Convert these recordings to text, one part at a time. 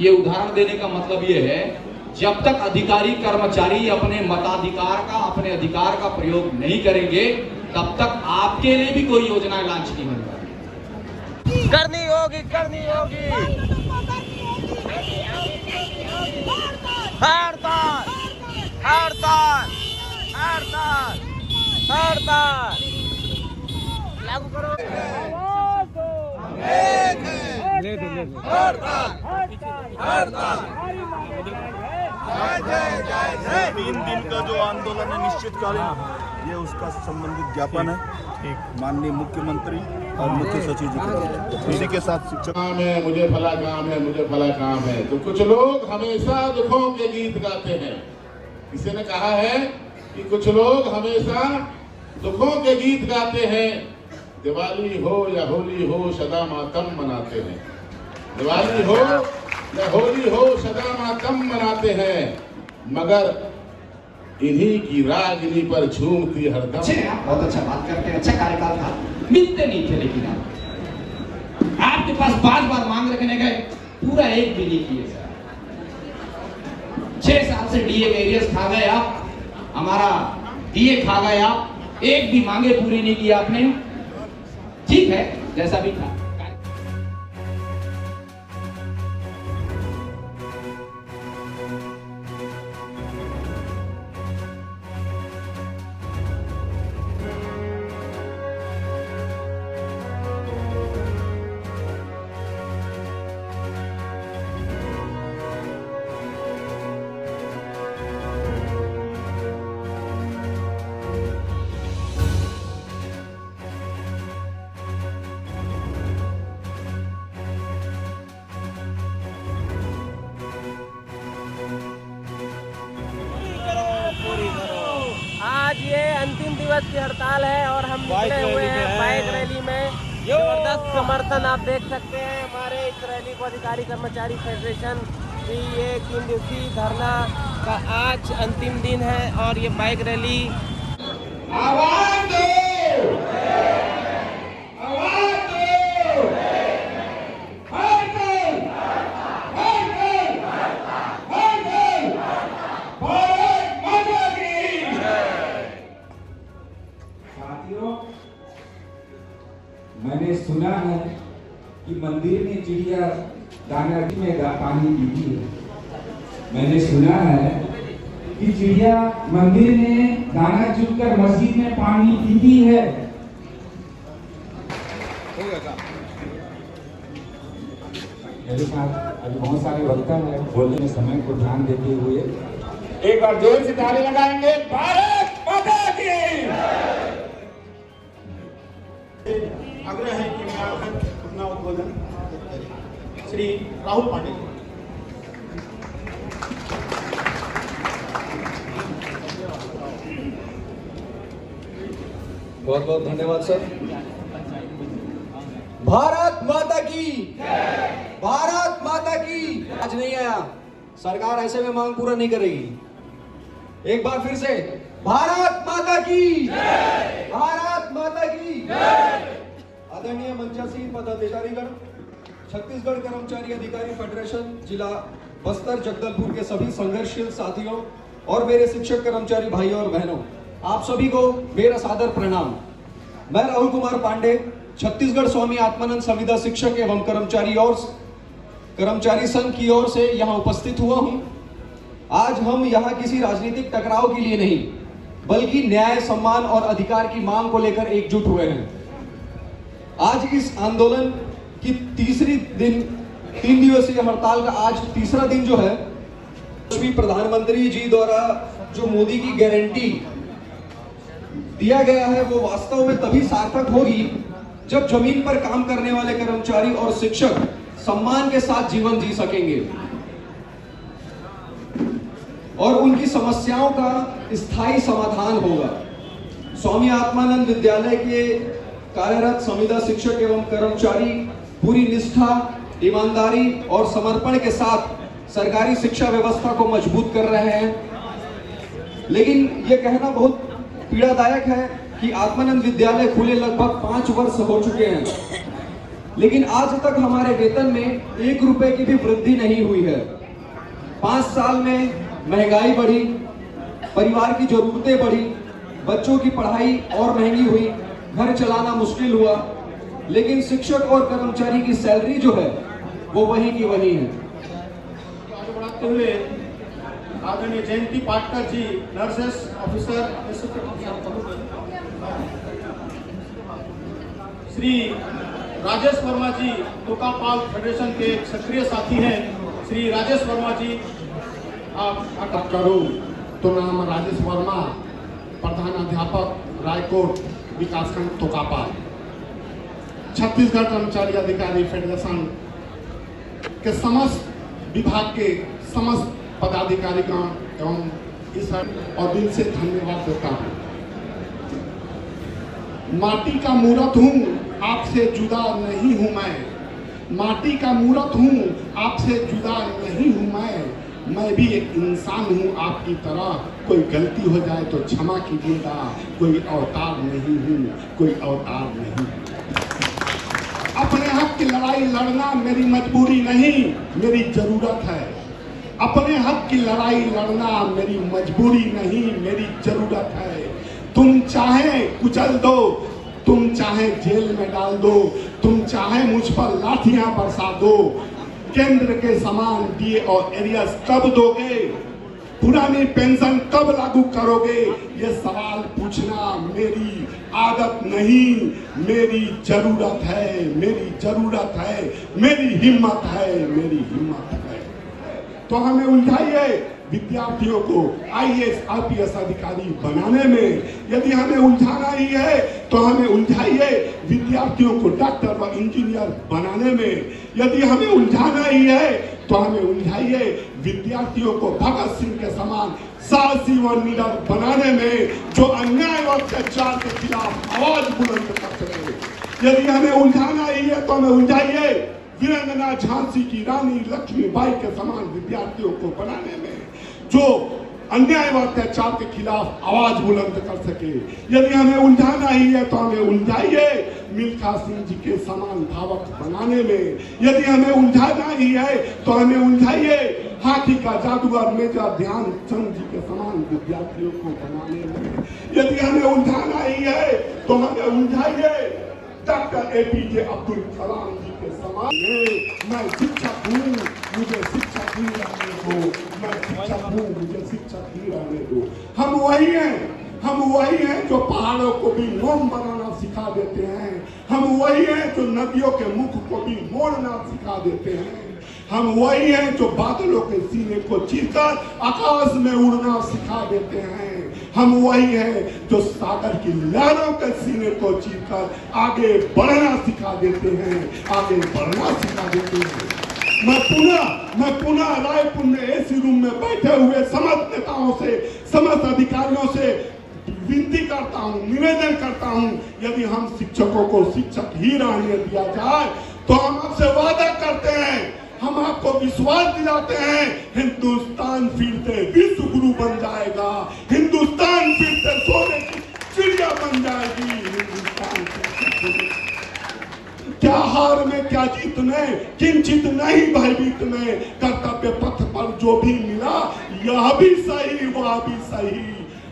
ये उदाहरण देने का मतलब ये है, जब तक अधिकारी कर्मचारी अपने मताधिकार का, अपने अधिकार का प्रयोग नहीं करेंगे, तब तक आपके लिए भी कोई योजना लॉन्च नहीं होगी। करनी होगी, करनी होगी। हड़ताल, हड़ताल, हड़ताल, हड़ताल लागू करो। हड़ताल, हड़ताल। 3 दिन का जो आंदोलन है निश्चितकालीन, ये उसका संबंधित ज्ञापन है माननीय मुख्यमंत्री और मुख्य सचिव जी को। इसी के साथ शिक्षक काम है, मुझे फला काम है, मुझे फला काम है। तो कुछ लोग हमेशा दुखों के गीत गाते हैं। किसी ने कहा है कि कुछ लोग हमेशा दुखों के गीत गाते हैं। दिवाली हो या होली हो, सदा मातम मनाते हैं। दिवाली हो या होली हो, सदा मातम मनाते हैं, मगर इन्हीं की रागनी पर झूमती हरदम। अच्छे हैं आप, बहुत अच्छा बात करते हैं, अच्छा कार्यकाल था, मिलते नहीं थे, लेकिन आप आपके पास 5 बार मांग रखने गए, पूरा एक भी नहीं किए सर। 6 साल से डीए के एरियस खा गए आप, हमारा डीए खा गए आप, एक भी मांगे पूरी नहीं की आपने। ठीक है, जैसा भी था। आज ये अंतिम दिवस की हड़ताल है और हम निकले हुए हैं बाइक रैली में। जबरदस्त समर्थन आप देख सकते हैं हमारे इस रैली को अधिकारी कर्मचारी फेडरेशन की। ये 3 दिवसीय धरना का आज अंतिम दिन है और ये बाइक रैली आवाज दो, आवाज दो, हड़ताल, हड़ताल, हड़ताल, भारत माता की। साथियों, मैंने सुना है कि मंदिर में चिड़िया दाना में पानी पीती है। मैंने सुना है कि चिड़िया मंदिर में दाना चुनकर मस्जिद में पानी पीती है। मेरे साथ अभी बहुत सारे वक्ता है, बोलने में समय को ध्यान देते हुए एक बार जोर से ताली लगाएंगे। भारत माता की। आग्रह है कि मैं अपना उद्बोधन श्री राहुल पांडे। बहुत बहुत धन्यवाद सर। भारत माता की, भारत माता की। आज नहीं आया, सरकार ऐसे में मांग पूरा नहीं करेगी। एक बार फिर से भारत माता की, भारत माता की। आदरणीय मंचासीन पदाधिकारीगण, छत्तीसगढ़ कर्मचारी अधिकारी फेडरेशन जिला बस्तर जगदलपुर के सभी संघर्षशील साथियों और मेरे शिक्षक कर्मचारी भाइयों और बहनों, आप सभी को मेरा सादर प्रणाम। मैं राहुल कुमार पांडे, छत्तीसगढ़ स्वामी आत्मानंद संविदा शिक्षक एवं कर्मचारी संघ की ओर से यहाँ उपस्थित हुआ हूँ। आज हम यहाँ किसी राजनीतिक टकराव के लिए नहीं, बल्कि न्याय, सम्मान और अधिकार की मांग को लेकर एकजुट हुए हैं। आज इस आंदोलन की 3 दिवसीय हड़ताल का आज तीसरा दिन जो है, प्रधानमंत्री जी द्वारा जो मोदी की गारंटी दिया गया है, वो वास्तव में तभी सार्थक होगी जब जमीन पर काम करने वाले कर्मचारी और शिक्षक सम्मान के साथ जीवन जी सकेंगे और उनकी समस्याओं का स्थायी समाधान होगा। स्वामी आत्मानंद विद्यालय के कार्यरत संविदा शिक्षक एवं कर्मचारी पूरी निष्ठा, ईमानदारी और समर्पण के साथ सरकारी शिक्षा व्यवस्था को मजबूत कर रहे हैं। लेकिन यह कहना बहुत पीड़ादायक है कि आत्मानंद विद्यालय खुले लगभग 5 वर्ष हो चुके हैं। लेकिन आज तक हमारे वेतन में 1 रुपए की भी वृद्धि नहीं हुई है। 5 साल में महंगाई बढ़ी, परिवार की जरूरतें बढ़ी, बच्चों की पढ़ाई और महंगी हुई, घर चलाना मुश्किल हुआ, लेकिन शिक्षक और कर्मचारी की सैलरी जो है वो वही की वही है। आगे बढ़ाते हुए आदरणीय जयंती पाटकर जी, नर्सेस ऑफिसर, श्री राजेश वर्मा जी, तोकापाल फेडरेशन के एक सक्रिय साथी हैं, श्री राजेश वर्मा जी, आप करूं तो नाम राजेश वर्मा, प्रधान अध्यापक रायकोट विकासखंड तोकापाल। छत्तीसगढ़ कर्मचारी अधिकारी फेडरेशन के समस्त विभाग के समस्त पदाधिकारीगण एवं इस और दिल से धन्यवाद देता हूं। माटी का मूर्त हूं, आपसे जुदा नहीं हूं मैं। माटी का मूर्त हूं, आपसे जुदा नहीं हूं मैं भी एक इंसान हूं आपकी तरह। कोई गलती हो जाए तो क्षमा कीजिएगा, कोई अवतार नहीं हूं, कोई अवतार नहीं। अपने हक की लड़ाई लड़ना मेरी मजबूरी नहीं, मेरी जरूरत है। अपने हक की लड़ाई लड़ना मेरी मजबूरी नहीं, मेरी जरूरत है। तुम चाहे कुचल दो, तुम चाहे जेल में डाल दो, तुम चाहे मुझ पर लाठियां बरसा दो, केंद्र के समान डीए और एरियस कब दोगे, पुरानी पेंशन कब लागू करोगे, ये सवाल पूछना मेरी आदत नहीं, मेरी जरूरत है, मेरी जरूरत है, मेरी हिम्मत है, मेरी हिम्मत है। तो हमें उलझाइए विद्यार्थियों को आईएएस आईपीएस अधिकारी बनाने में। यदि हमें उलझाना ही है तो हमें उलझाइए विद्यार्थियों को डॉक्टर व इंजीनियर बनाने में। यदि हमें उलझाना ही है तो हमें उलझाइए विद्यार्थियों को भगत सिंह के समान साहसी व निडर बनाने में, जो अन्याय व अत्याचार के खिलाफ आवाज बुलंद कर सके। यदि हमें उलझाना ही है तो हमें उलझाइए वीरांगना झांसी की रानी लक्ष्मीबाई के समान विद्यार्थियों को बनाने में, जो अन्याय व अत्याचार के खिलाफ आवाज बुलंद कर सके। यदि हमें उलझाना ही है तो हमें उलझाइए मिल्खा सिंह जी के समान धावक बनाने में। यदि हमें उलझाना ही है तो हमें उलझाइए हाथी का जादूगर मेजर ध्यानचंद जी के समान विद्यार्थियों को बनाने में। यदि हमें उलझाना ही है तो हमें उलझाइए डॉक्टर एपीजे अब्दुल कलाम जी के समान। मैं शिक्षक हूँ, मुझे शिक्षक ही रहने दो, मैं शिक्षक हूँ, मुझे शिक्षक ही रहने दो। हम वही हैं जो पहाड़ों को भी मोम बनाना सिखा देते हैं। हम वही हैं जो नदियों के मुख को भी मोड़ना सिखा देते हैं। हम वही हैं जो बादलों के सीने को चीरकर आकाश में उड़ना सिखा देते हैं। हम वही हैं जो सागर की लहरों के सीने को चीरकर आगे बढ़ना सिखा देते हैं, आगे बढ़ना सिखा देते हैं। मैं पुनः रायपुर में एसी रूम में बैठे हुए समस्त नेताओं से, समस्त अधिकारियों से विनती करता हूं, निवेदन करता हूं, यदि हम शिक्षकों को शिक्षक ही रहने दिया जाए तो हम आपसे वादा करते हैं, हम आपको विश्वास दिलाते हैं, हिंदुस्तान फिर से विश्व गुरु बन जाएगा, हिंदुस्तान फिर से सोने की चिड़िया बन जाएगी। हिंदुस्तान क्या हार में क्या जीत में, किंचित नहीं भयभीत में, कर्तव्य पथ पर जो भी मिला यह भी सही वह भी सही।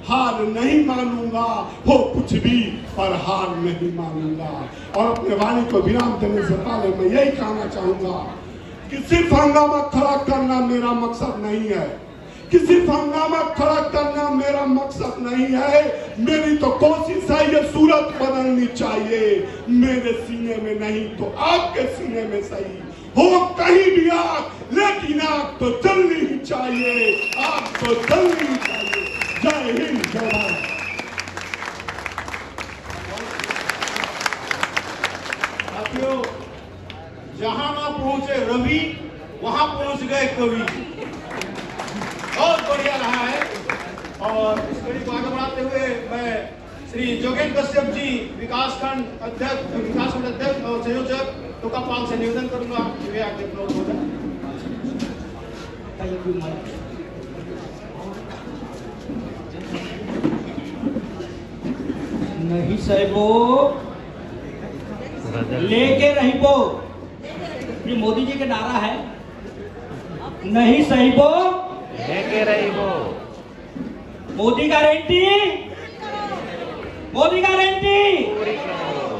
हार नहीं मानूंगा, हो कुछ भी पर हार नहीं मानूंगा। और अपने वाणी को विराम देने से पहले मैं यही कहना चाहूंगा कि सिर्फ हंगामा खड़ा करना मेरा मकसद नहीं है, कि सिर्फ हंगामा खड़ा करना मेरा मकसद नहीं है। मेरी तो कोशिश है ये सूरत बदलनी चाहिए, मेरे सीने में नहीं तो आपके सीने में सही हो कहीं भी आग, लेकिन आग तो जलनी ही चाहिए, आग तो जलनी ही चाहिए। जय हिंद, जय भारत। साथियों, जहां ना पहुंचे रवि वहां पहुंच गए कवि। बहुत बढ़िया रहा है। और इस कड़ी को आगे बढ़ाते हुए मैं श्री जोगेंद्र कश्यप जी, विकासखंड अध्यक्ष और संयोजक तोकापाल से निवेदन करूंगा कि वे आगे अपलोड हो जाए। नहीं साहिबो, लेके रहिबो, ये मोदी जी का नारा है। नहीं सहिबो लेके रहिबो। मोदी गारंटी, मोदी गारंटी,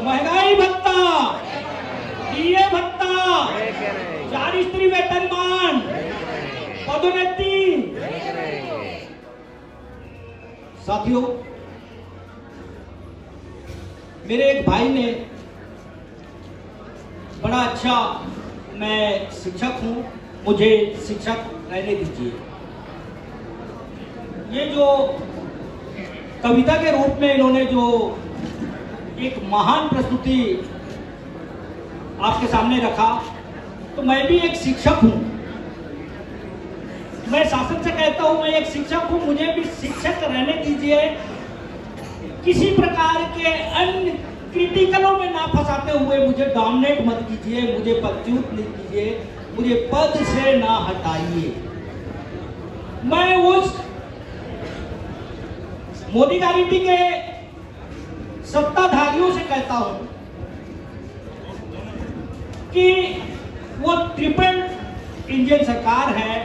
महंगाई भत्ता, डीए भत्ता, 4 स्त्री वेतनमान, पदोन्नति। साथियों, मेरे एक भाई ने बड़ा अच्छा, मैं शिक्षक हूं, मुझे शिक्षक रहने दीजिए। ये जो कविता के रूप में इन्होंने जो एक महान प्रस्तुति आपके सामने रखा, तो मैं भी एक शिक्षक हूं। मैं शासन से कहता हूं, मैं एक शिक्षक हूं, मुझे भी शिक्षक रहने दीजिए। किसी प्रकार के अन्य क्रिटिकलों में ना फंसाते हुए मुझे डोमिनेट मत कीजिए, मुझे पदच्युत नहीं कीजिए, मुझे पद से ना हटाइए। मैं उस मोदी गारंटी के सत्ताधारियों से कहता हूं कि वो ट्रिपल इंजन सरकार है,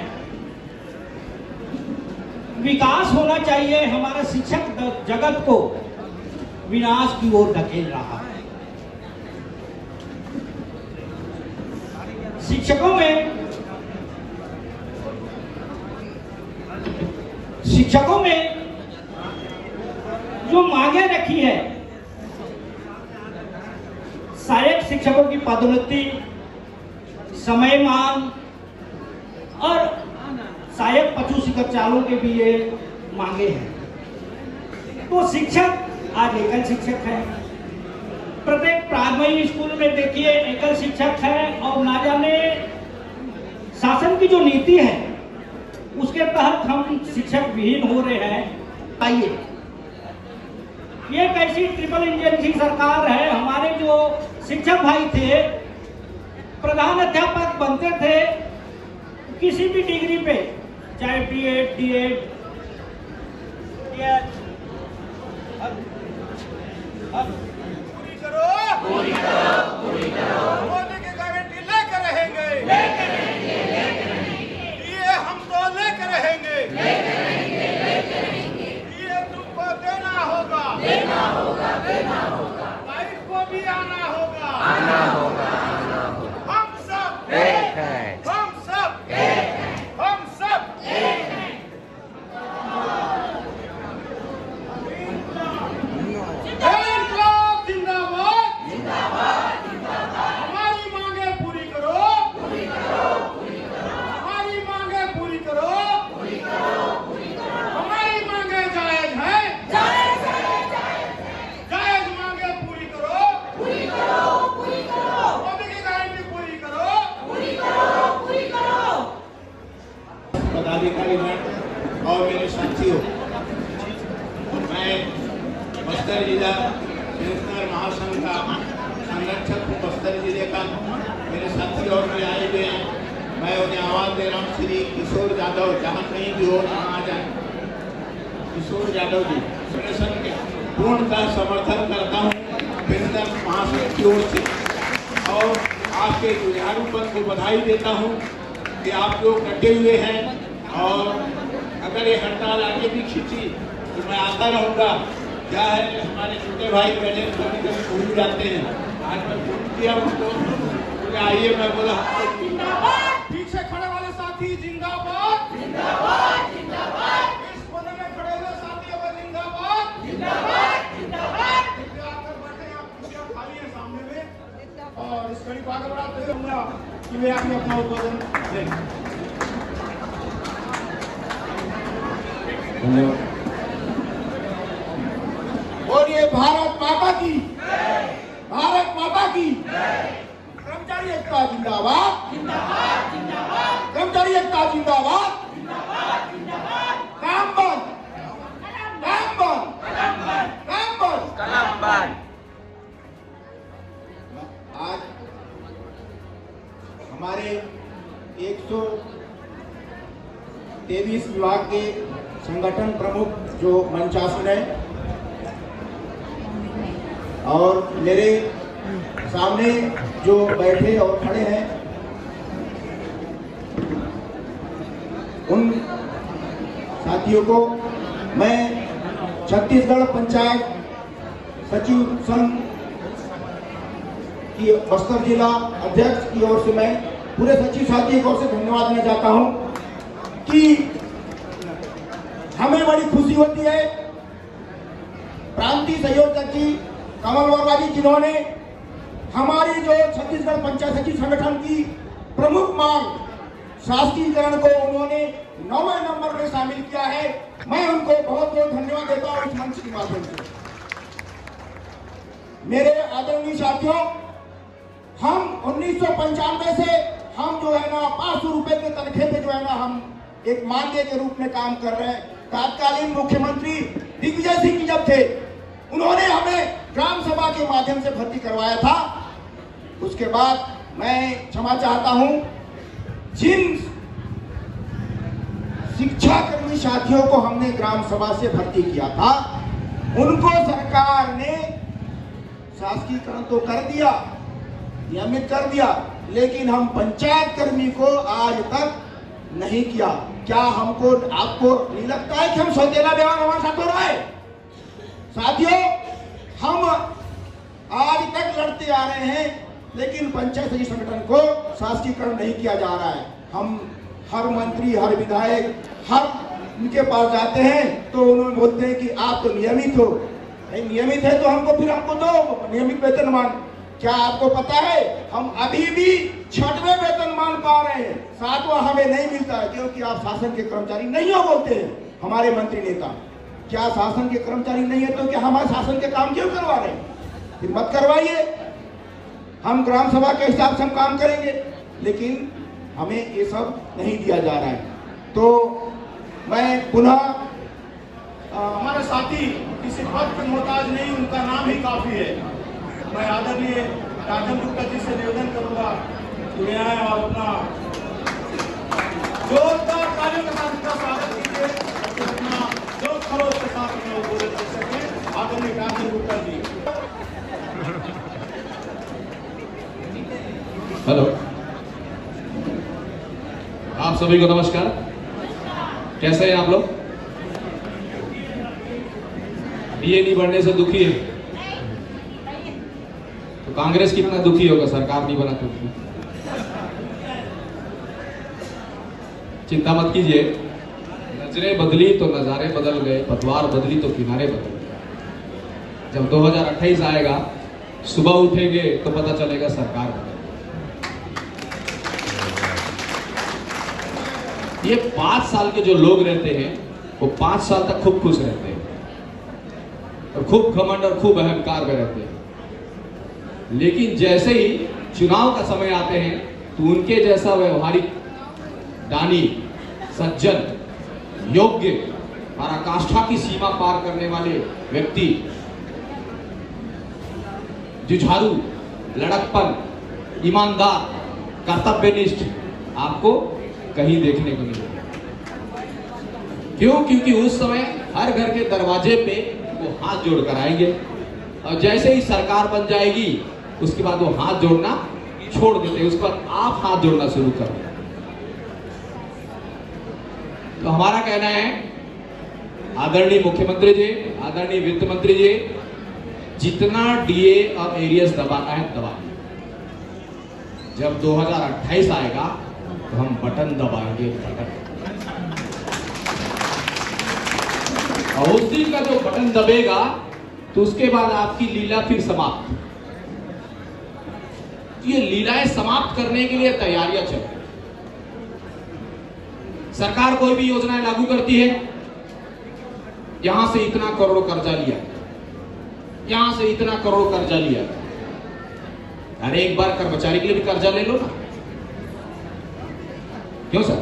विकास होना चाहिए, हमारा शिक्षक जगत को विनाश की ओर धकेल रहा है। शिक्षकों में जो मांगे रखी है, सहायक शिक्षकों की पदोन्नति, समय मांग और सहायक पशु चिकित्सालयों के भी ये मांगे हैं। तो शिक्षक आज एकल शिक्षक है, प्रत्येक प्राइमरी स्कूल में देखिए एकल शिक्षक है, और ना जाने शासन की जो नीति है उसके तहत हम शिक्षक विहीन हो रहे हैं। आइए, ये कैसी ट्रिपल इंजन की सरकार है। हमारे जो शिक्षक भाई थे, प्रधान अध्यापक बनते थे किसी भी डिग्री पे, चाहे बीएड, डीएड, पूरी करो। मोदी की गारंटी लेकर रहेंगे, ये हम तो लेकर रहेंगे, ये तुमको देना होगा, लाइफ को भी आना होगा। हम सब एक हैं, हम सब एक हैं, हम सब एक हैं। हमारी मांगे पूरी करो, हमारी मांगे पूरी करो, हमारी मांगे जायज है, जायज मांगे पूरी करो, मोदी की गारंटी पूरी करो। पदाधिकारीगण और मेरे साथियों, मैं बस्तर जिला पेंशनर महासंघ का संरक्षक हूँ। बस्तर जिले का मेरे साथी और मैं आए हुए हैं। मैं उन्हें आवाज़ दे रहा हूँ, श्री किशोर यादव, जहाँ कहीं भी हो वहाँ आ जाए। किशोर यादव जी, संगठन के पूर्णतः समर्थन करता हूँ पेंशनर महासंघ की ओर से, और आपके जुझारूपन को बधाई देता हूँ कि आप लोग डटे हुए हैं। और अगर ये हड़ताल आगे भी खींची तो मैं आता रहूँगा। क्या है, हमारे छोटे भाई बहने कभी कभी भूल जाते हैं। आज मैं फोन किया उनको, बोले आइए, मैं बोला पीछे खड़े वाले साथी जिंदाबाद, जिंदाबाद, जिंदाबाद। इस कोने में खड़े हुए साथियों को जिंदाबाद, जिंदाबाद, जिंदाबाद। आकर बैठे, आप कुर्सियां खाली हैं सामने में, और इस घड़ी को आगे बढ़ाते हुए कहूंगा कि वे आके अपना उद्बोधन दें। बोलिए भारत माता की, भारत माता की। कर्मचारी एकता जिंदाबाद, जिंदाबाद, जिंदाबाद, कर्मचारी एकता जिंदाबाद। काम बंद, काम बंद, काम बंद, कलम बंद। आज हमारे 123 विभाग के संगठन प्रमुख जो मंचासन है, और मेरे सामने जो बैठे और खड़े हैं उन साथियों को मैं छत्तीसगढ़ पंचायत सचिव संघ की बस्तर जिला अध्यक्ष की ओर से मैं पूरे सचिव साथियों की ओर से धन्यवाद देना चाहता हूं कि हमें बड़ी खुशी होती है प्रांतीय संयोजक जी कमल वर्मा जी जिन्होंने हमारी जो छत्तीसगढ़ पंचायत सचिव संगठन की प्रमुख मांग शासकीकरण को उन्होंने 9वें नंबर में शामिल किया है। मैं उनको बहुत बहुत धन्यवाद देता हूं इस मंच के माध्यम से। मेरे आदरणीय साथियों, हम 1995 से हम जो है ना 500 रुपए के तनखे पे जो है ना हम एक मानदेय के रूप में काम कर रहे हैं। तत्कालीन मुख्यमंत्री दिग्विजय सिंह जी जब थे उन्होंने हमें ग्राम सभा के माध्यम से भर्ती करवाया था। उसके बाद मैं क्षमा चाहता हूं जिन शिक्षा कर्मी साथियों को हमने ग्राम सभा से भर्ती किया था उनको सरकार ने शासकीकरण तो कर दिया, नियमित कर दिया, लेकिन हम पंचायत कर्मी को आज तक नहीं किया। क्या हमको आपको नहीं लगता है कि हम सौतेला व्यवहार हमारे साथ हो रहा है? साथियों, हम आज तक लड़ते आ रहे हैं लेकिन पंचायत सचिव संगठन को शासकीकरण नहीं किया जा रहा है। हम हर मंत्री, हर विधायक, हर उनके पास जाते हैं तो उन्होंने बोलते हैं कि आप तो नियमित हो। नहीं नियमित है तो हमको दो नियमित वेतनमान। क्या आपको पता है हम अभी भी 6वें वेतनमान पा रहे हैं, 7वां हमें नहीं मिलता है क्योंकि आप शासन के कर्मचारी नहीं हो बोलते हैं हमारे मंत्री नेता। क्या शासन के कर्मचारी नहीं है तो क्या हमारे शासन के काम क्यों करवा रहे हैं? फिर मत करवाइए, हम ग्राम सभा के हिसाब से हम काम करेंगे, लेकिन हमें ये सब नहीं दिया जा रहा है। तो मैं पुनः हमारे साथी किसी पद के मोहताज नहीं, उनका नाम ही काफी है। मैं आदरणीय राजन गुप्ता जी से निवेदन करूंगा कि वे आए और अपना जोरदार तालियों के साथ उनका स्वागत कीजिए, अपना जोर खरोश के साथ उन्हें उद्बोधित कर सकें। आदरणीय राजन गुप्ता जी। हेलो, आप सभी को नमस्कार। कैसे हैं आप लोग? डीए नहीं बढ़ने से दुखी है तो कांग्रेस कितना दुखी होगा, सरकार नहीं बना तो। चिंता मत कीजिए, नजरें बदली तो नजारे बदल गए, पतवार बदली तो किनारे बदल गए। जब 2028 आएगा, सुबह उठेंगे तो पता चलेगा सरकार बदल। ये 5 साल के जो लोग रहते हैं वो 5 साल तक खूब खुश रहते हैं और खूब घमंड और खूब अहंकार में रहते हैं, लेकिन जैसे ही चुनाव का समय आते हैं तो उनके जैसा व्यवहारिक, दानी, सज्जन, योग्य, पराकाष्ठा की सीमा पार करने वाले व्यक्ति, जुझारू, लड़कपन, ईमानदार, कर्तव्यनिष्ठ आपको कहीं देखने को नहीं मिलेगा। क्यों? क्योंकि उस समय हर घर के दरवाजे पे वो हाथ जोड़ कर आएंगे और जैसे ही सरकार बन जाएगी उसके बाद वो हाथ जोड़ना छोड़ देते, उसके बाद आप हाथ जोड़ना शुरू कर दें। तो हमारा कहना है, आदरणीय मुख्यमंत्री जी, आदरणीय वित्त मंत्री जी, जितना डीए और एरियस दबाना है दबाइए। जब 2028 आएगा तो हम बटन दबाएंगे, बटन। और उस दिन का जो बटन दबेगा तो उसके बाद आपकी लीला फिर समाप्त। ये लीलाएं समाप्त करने के लिए तैयारियां चल रही। सरकार कोई भी योजनाएं लागू करती है, यहां से इतना करोड़ कर्जा लिया, यहां से इतना करोड़ कर्जा लिया। अरे एक बार कर्मचारी के लिए भी कर्जा ले लो ना। क्यों सर?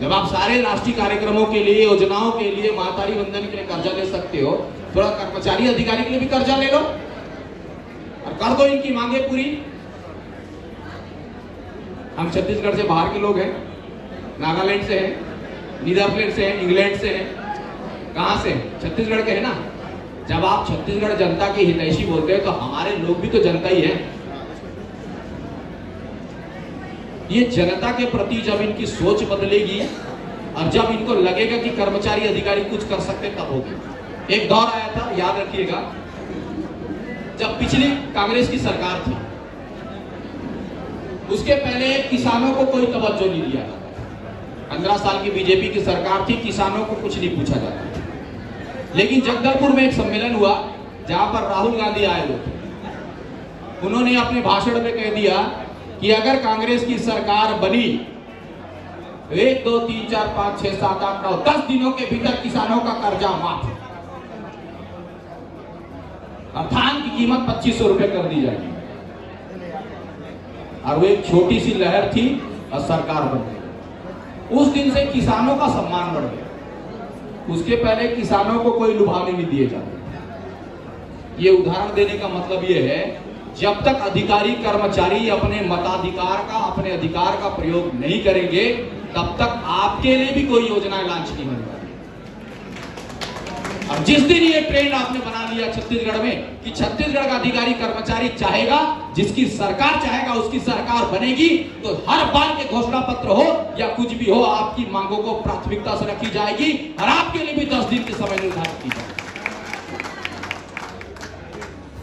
जब आप सारे राष्ट्रीय कार्यक्रमों के लिए, योजनाओं के लिए, मातारी वंदन के लिए कर्जा ले सकते हो, थोड़ा कर्मचारी अधिकारी के लिए भी कर्जा ले लो और कर दो इनकी मांगे पूरी। हम छत्तीसगढ़ से बाहर के लोग हैं, नागालैंड से हैं, नीदरलैंड से हैं, इंग्लैंड से हैं। कहां से? छत्तीसगढ़ के हैं ना। जब आप छत्तीसगढ़ जनता के हितैषी बोलते हैं तो हमारे लोग भी तो जनता ही है। ये जनता के प्रति जब इनकी सोच बदलेगी और जब इनको लगेगा कि कर्मचारी अधिकारी कुछ कर सकते तब होगी। एक दौर आया था, याद रखिएगा, जब पिछली कांग्रेस की सरकार थी, उसके पहले किसानों को कोई तवज्जो नहीं दिया जाता। 15 साल की बीजेपी की सरकार थी, किसानों को कुछ नहीं पूछा जाता। लेकिन जगदलपुर में एक सम्मेलन हुआ जहां पर राहुल गांधी आए हुए थे। उन्होंने अपने भाषण में कह दिया कि अगर कांग्रेस की सरकार बनी 1, 2, 3, 4, 5, 6, 7, 8, 9, 10 दिनों के भीतर किसानों का कर्जा माफ, और धान की कीमत 2500 रुपए कर दी जाएगी। और वो एक छोटी सी लहर थी और सरकार बन गई। उस दिन से किसानों का सम्मान बढ़ गया। उसके पहले किसानों को कोई लुभावनी नहीं दिए जाते। ये उदाहरण देने का मतलब ये है, जब तक अधिकारी कर्मचारी अपने मताधिकार का, अपने अधिकार का प्रयोग नहीं करेंगे, तब तक आपके लिए भी कोई योजना लॉन्च नहीं होने वाली। और जिस दिन ये ट्रेंड आपने बना लिया छत्तीसगढ़ में कि छत्तीसगढ़ का अधिकारी कर्मचारी चाहेगा, जिसकी सरकार चाहेगा उसकी सरकार बनेगी, तो हर बार के घोषणा पत्र हो या कुछ भी हो, आपकी मांगों को प्राथमिकता से रखी जाएगी और आपके लिए भी 10 दिन के समय निर्धारित की जाएगी।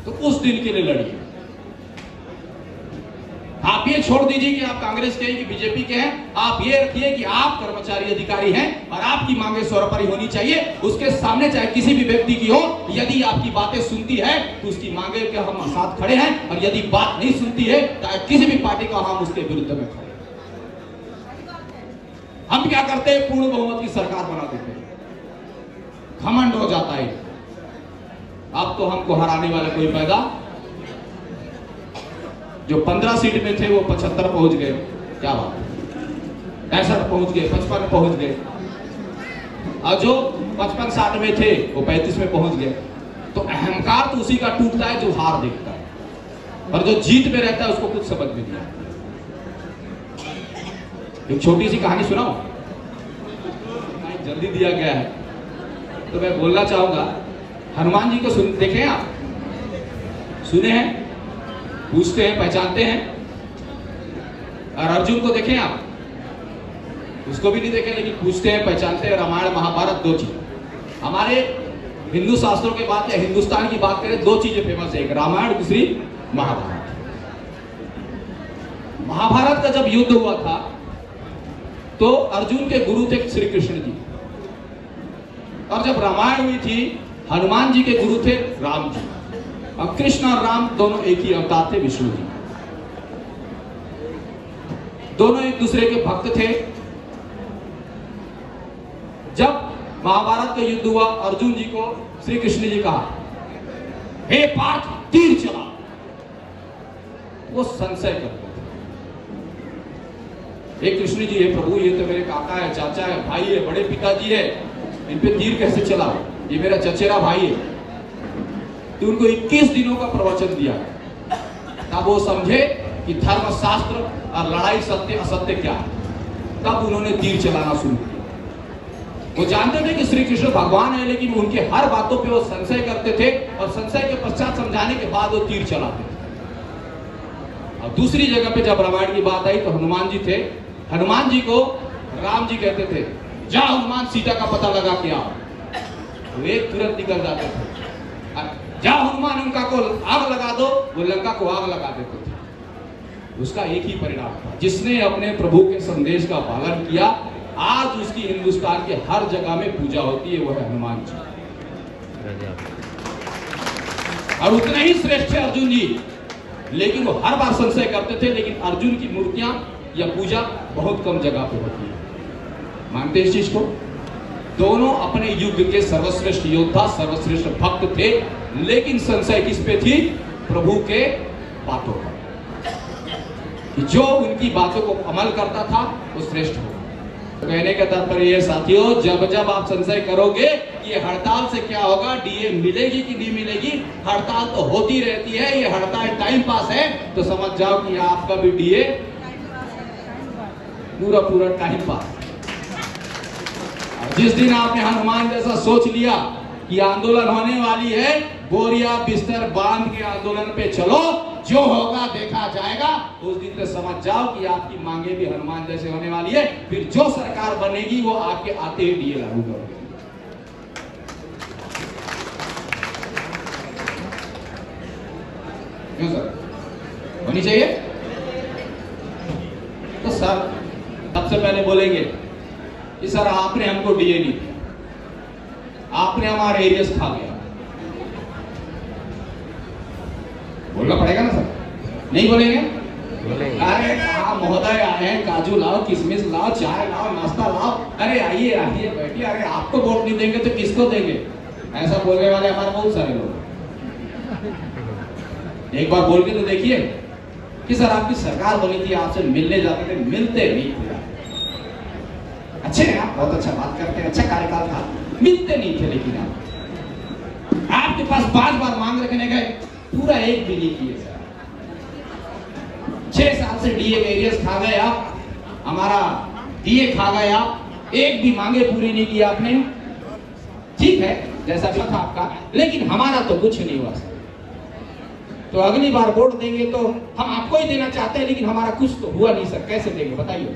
तो उस दिन के लिए लड़िए। आप ये छोड़ दीजिए कि आप कांग्रेस के हैं कि बीजेपी के हैं। आप ये रखिए कि आप कर्मचारी अधिकारी हैं और आपकी मांगे सर्वोपरि होनी चाहिए। उसके सामने चाहे किसी भी व्यक्ति की हो, यदि आपकी बातें सुनती है तो उसकी मांगे के हम साथ खड़े हैं, और यदि बात नहीं सुनती है चाहे किसी भी पार्टी का, हम उसके विरुद्ध में खड़े। हम क्या करते हैं, पूर्ण बहुमत की सरकार बना देते हैं, घमंड हो जाता है। अब तो हमको हराने वाला कोई पैदा, जो 15 सीट में थे वो 75 पहुंच गए, क्या बात, 65 पहुंच गए, 55 पहुंच गए, और जो 55-60 में थे वो 35 में पहुंच गए। तो अहंकार तो उसी का टूटता है जो हार देखता है, और जो जीत में रहता है उसको कुछ समझ में नहीं आता। एक छोटी सी कहानी सुनाओ, जल्दी दिया गया है तो मैं बोलना चाहूंगा। हनुमान जी को देखे आप, सुने हैं, पूछते हैं, पहचानते हैं। और अर्जुन को देखें आप, उसको भी नहीं देखे लेकिन पूछते हैं, पहचानते हैं। रामायण महाभारत 2 चीज हमारे हिंदू शास्त्रों के बात या हिंदुस्तान की बात करें, 2 चीजें फेमस है, एक रामायण, दूसरी महाभारत। महाभारत का जब युद्ध हुआ था तो अर्जुन के गुरु थे श्री कृष्ण जी, और जब रामायण हुई थी हनुमान जी के गुरु थे राम जी, और कृष्ण और राम दोनों एक ही अवतार थे, विष्णु जी। दोनों एक दूसरे के भक्त थे। जब महाभारत का युद्ध हुआ, अर्जुन जी को श्री कृष्ण जी कहा, हे पार्थ तीर चला। वो संशय करते थे, हे कृष्ण जी, हे प्रभु, ये तो मेरे काका है, चाचा है, भाई है, बड़े पिताजी है, इन पे तीर कैसे चलाओ, ये मेरा चचेरा भाई है। तो उनको 21 दिनों का प्रवचन दिया, तब वो समझे कि धर्मशास्त्र और लड़ाई सत्य असत्य क्या है। तब उन्होंने तीर चलाना शुरू किया। वो जानते थे कि श्री कृष्ण भगवान है, लेकिन उनके हर बातों पे वो संशय करते थे, और संशय के पश्चात समझाने के बाद वो तीर चलाते थे। और दूसरी जगह पे जब रामायण की बात आई तो हनुमान जी थे। हनुमान जी को राम जी कहते थे, जा हनुमान, सीता का पता लगा के आओ। वे तुरंत निकल जाते थे। जा हनुमान, लंका को आग लगा दो, वो लंका को आग लगा देते थे। उसका एक ही परिणाम था, जिसने अपने प्रभु के संदेश का पालन किया, आज उसकी हिंदुस्तान के हर जगह में पूजा होती है, वो है हनुमान जी। और उतने ही श्रेष्ठ है अर्जुन जी, लेकिन वो हर बार संशय करते थे। लेकिन अर्जुन की मूर्तियां या पूजा बहुत कम जगह पे होती है, मानते इस चीज को। दोनों अपने युग के सर्वश्रेष्ठ योद्धा, सर्वश्रेष्ठ भक्त थे, लेकिन संशय किस पे थी? प्रभु के बातों पर, कि जो उनकी बातों को अमल करता था वो श्रेष्ठ हो। तो कहने का तात्पर्य ये साथियों, जब जब आप संशय करोगे ये हड़ताल से क्या होगा, डीए मिलेगी कि नहीं मिलेगी, हड़ताल तो होती रहती है, ये हड़ताल टाइम पास है, तो समझ जाओ कि आपका भी डीए पूरा टाइम पास। जिस दिन आपने हनुमान जैसा सोच लिया कि आंदोलन होने वाली है, बोरिया बिस्तर बांध के आंदोलन पे चलो, जो होगा देखा जाएगा। उस दिन तो समझ जाओ कि आपकी मांगे भी हनुमान जैसे होने वाली है। फिर जो सरकार बनेगी वो आपके आते ही डीए लागू करोगे। क्यों सर, होनी चाहिए? तो सर सबसे पहले बोलेंगे कि सर आपने हमको डीए नहीं दिया, आपने हमारे एरियाज खा गया। बोलना पड़ेगा ना सर, नहीं बोलेंगे? अरे महोदय आए हैं, काजू लाओ, किशमिश लाओ, चाय लाओ, नाश्ता लाओ, अरे आइए आइए बैठिए, अरे आपको वोट नहीं देंगे तो किसको देंगे? ऐसा बोलने वाले हमारे बहुत सारे लोग। एक बार बोल के तो देखिए कि सर आपकी सरकार बनी थी, आपसे मिलने जाते थे, मिलते नहीं थे। अच्छे हैं आप, बहुत अच्छा बात करते हैं, अच्छा कार्यकाल था, मिलते नहीं थे। लेकिन आपके पास 5 बार मांग रखने गए, पूरा एक भी नहीं किए सर। 6 साल से डीए एरियस खा गए आप, हमारा डीए खा गए आप, एक भी मांगे पूरी नहीं की आपने। ठीक है, जैसा भी था आपका, लेकिन हमारा तो कुछ नहीं हुआ सर। तो अगली बार वोट देंगे तो हम आपको ही देना चाहते हैं, लेकिन हमारा कुछ तो हुआ नहीं सर, कैसे देंगे बताइए?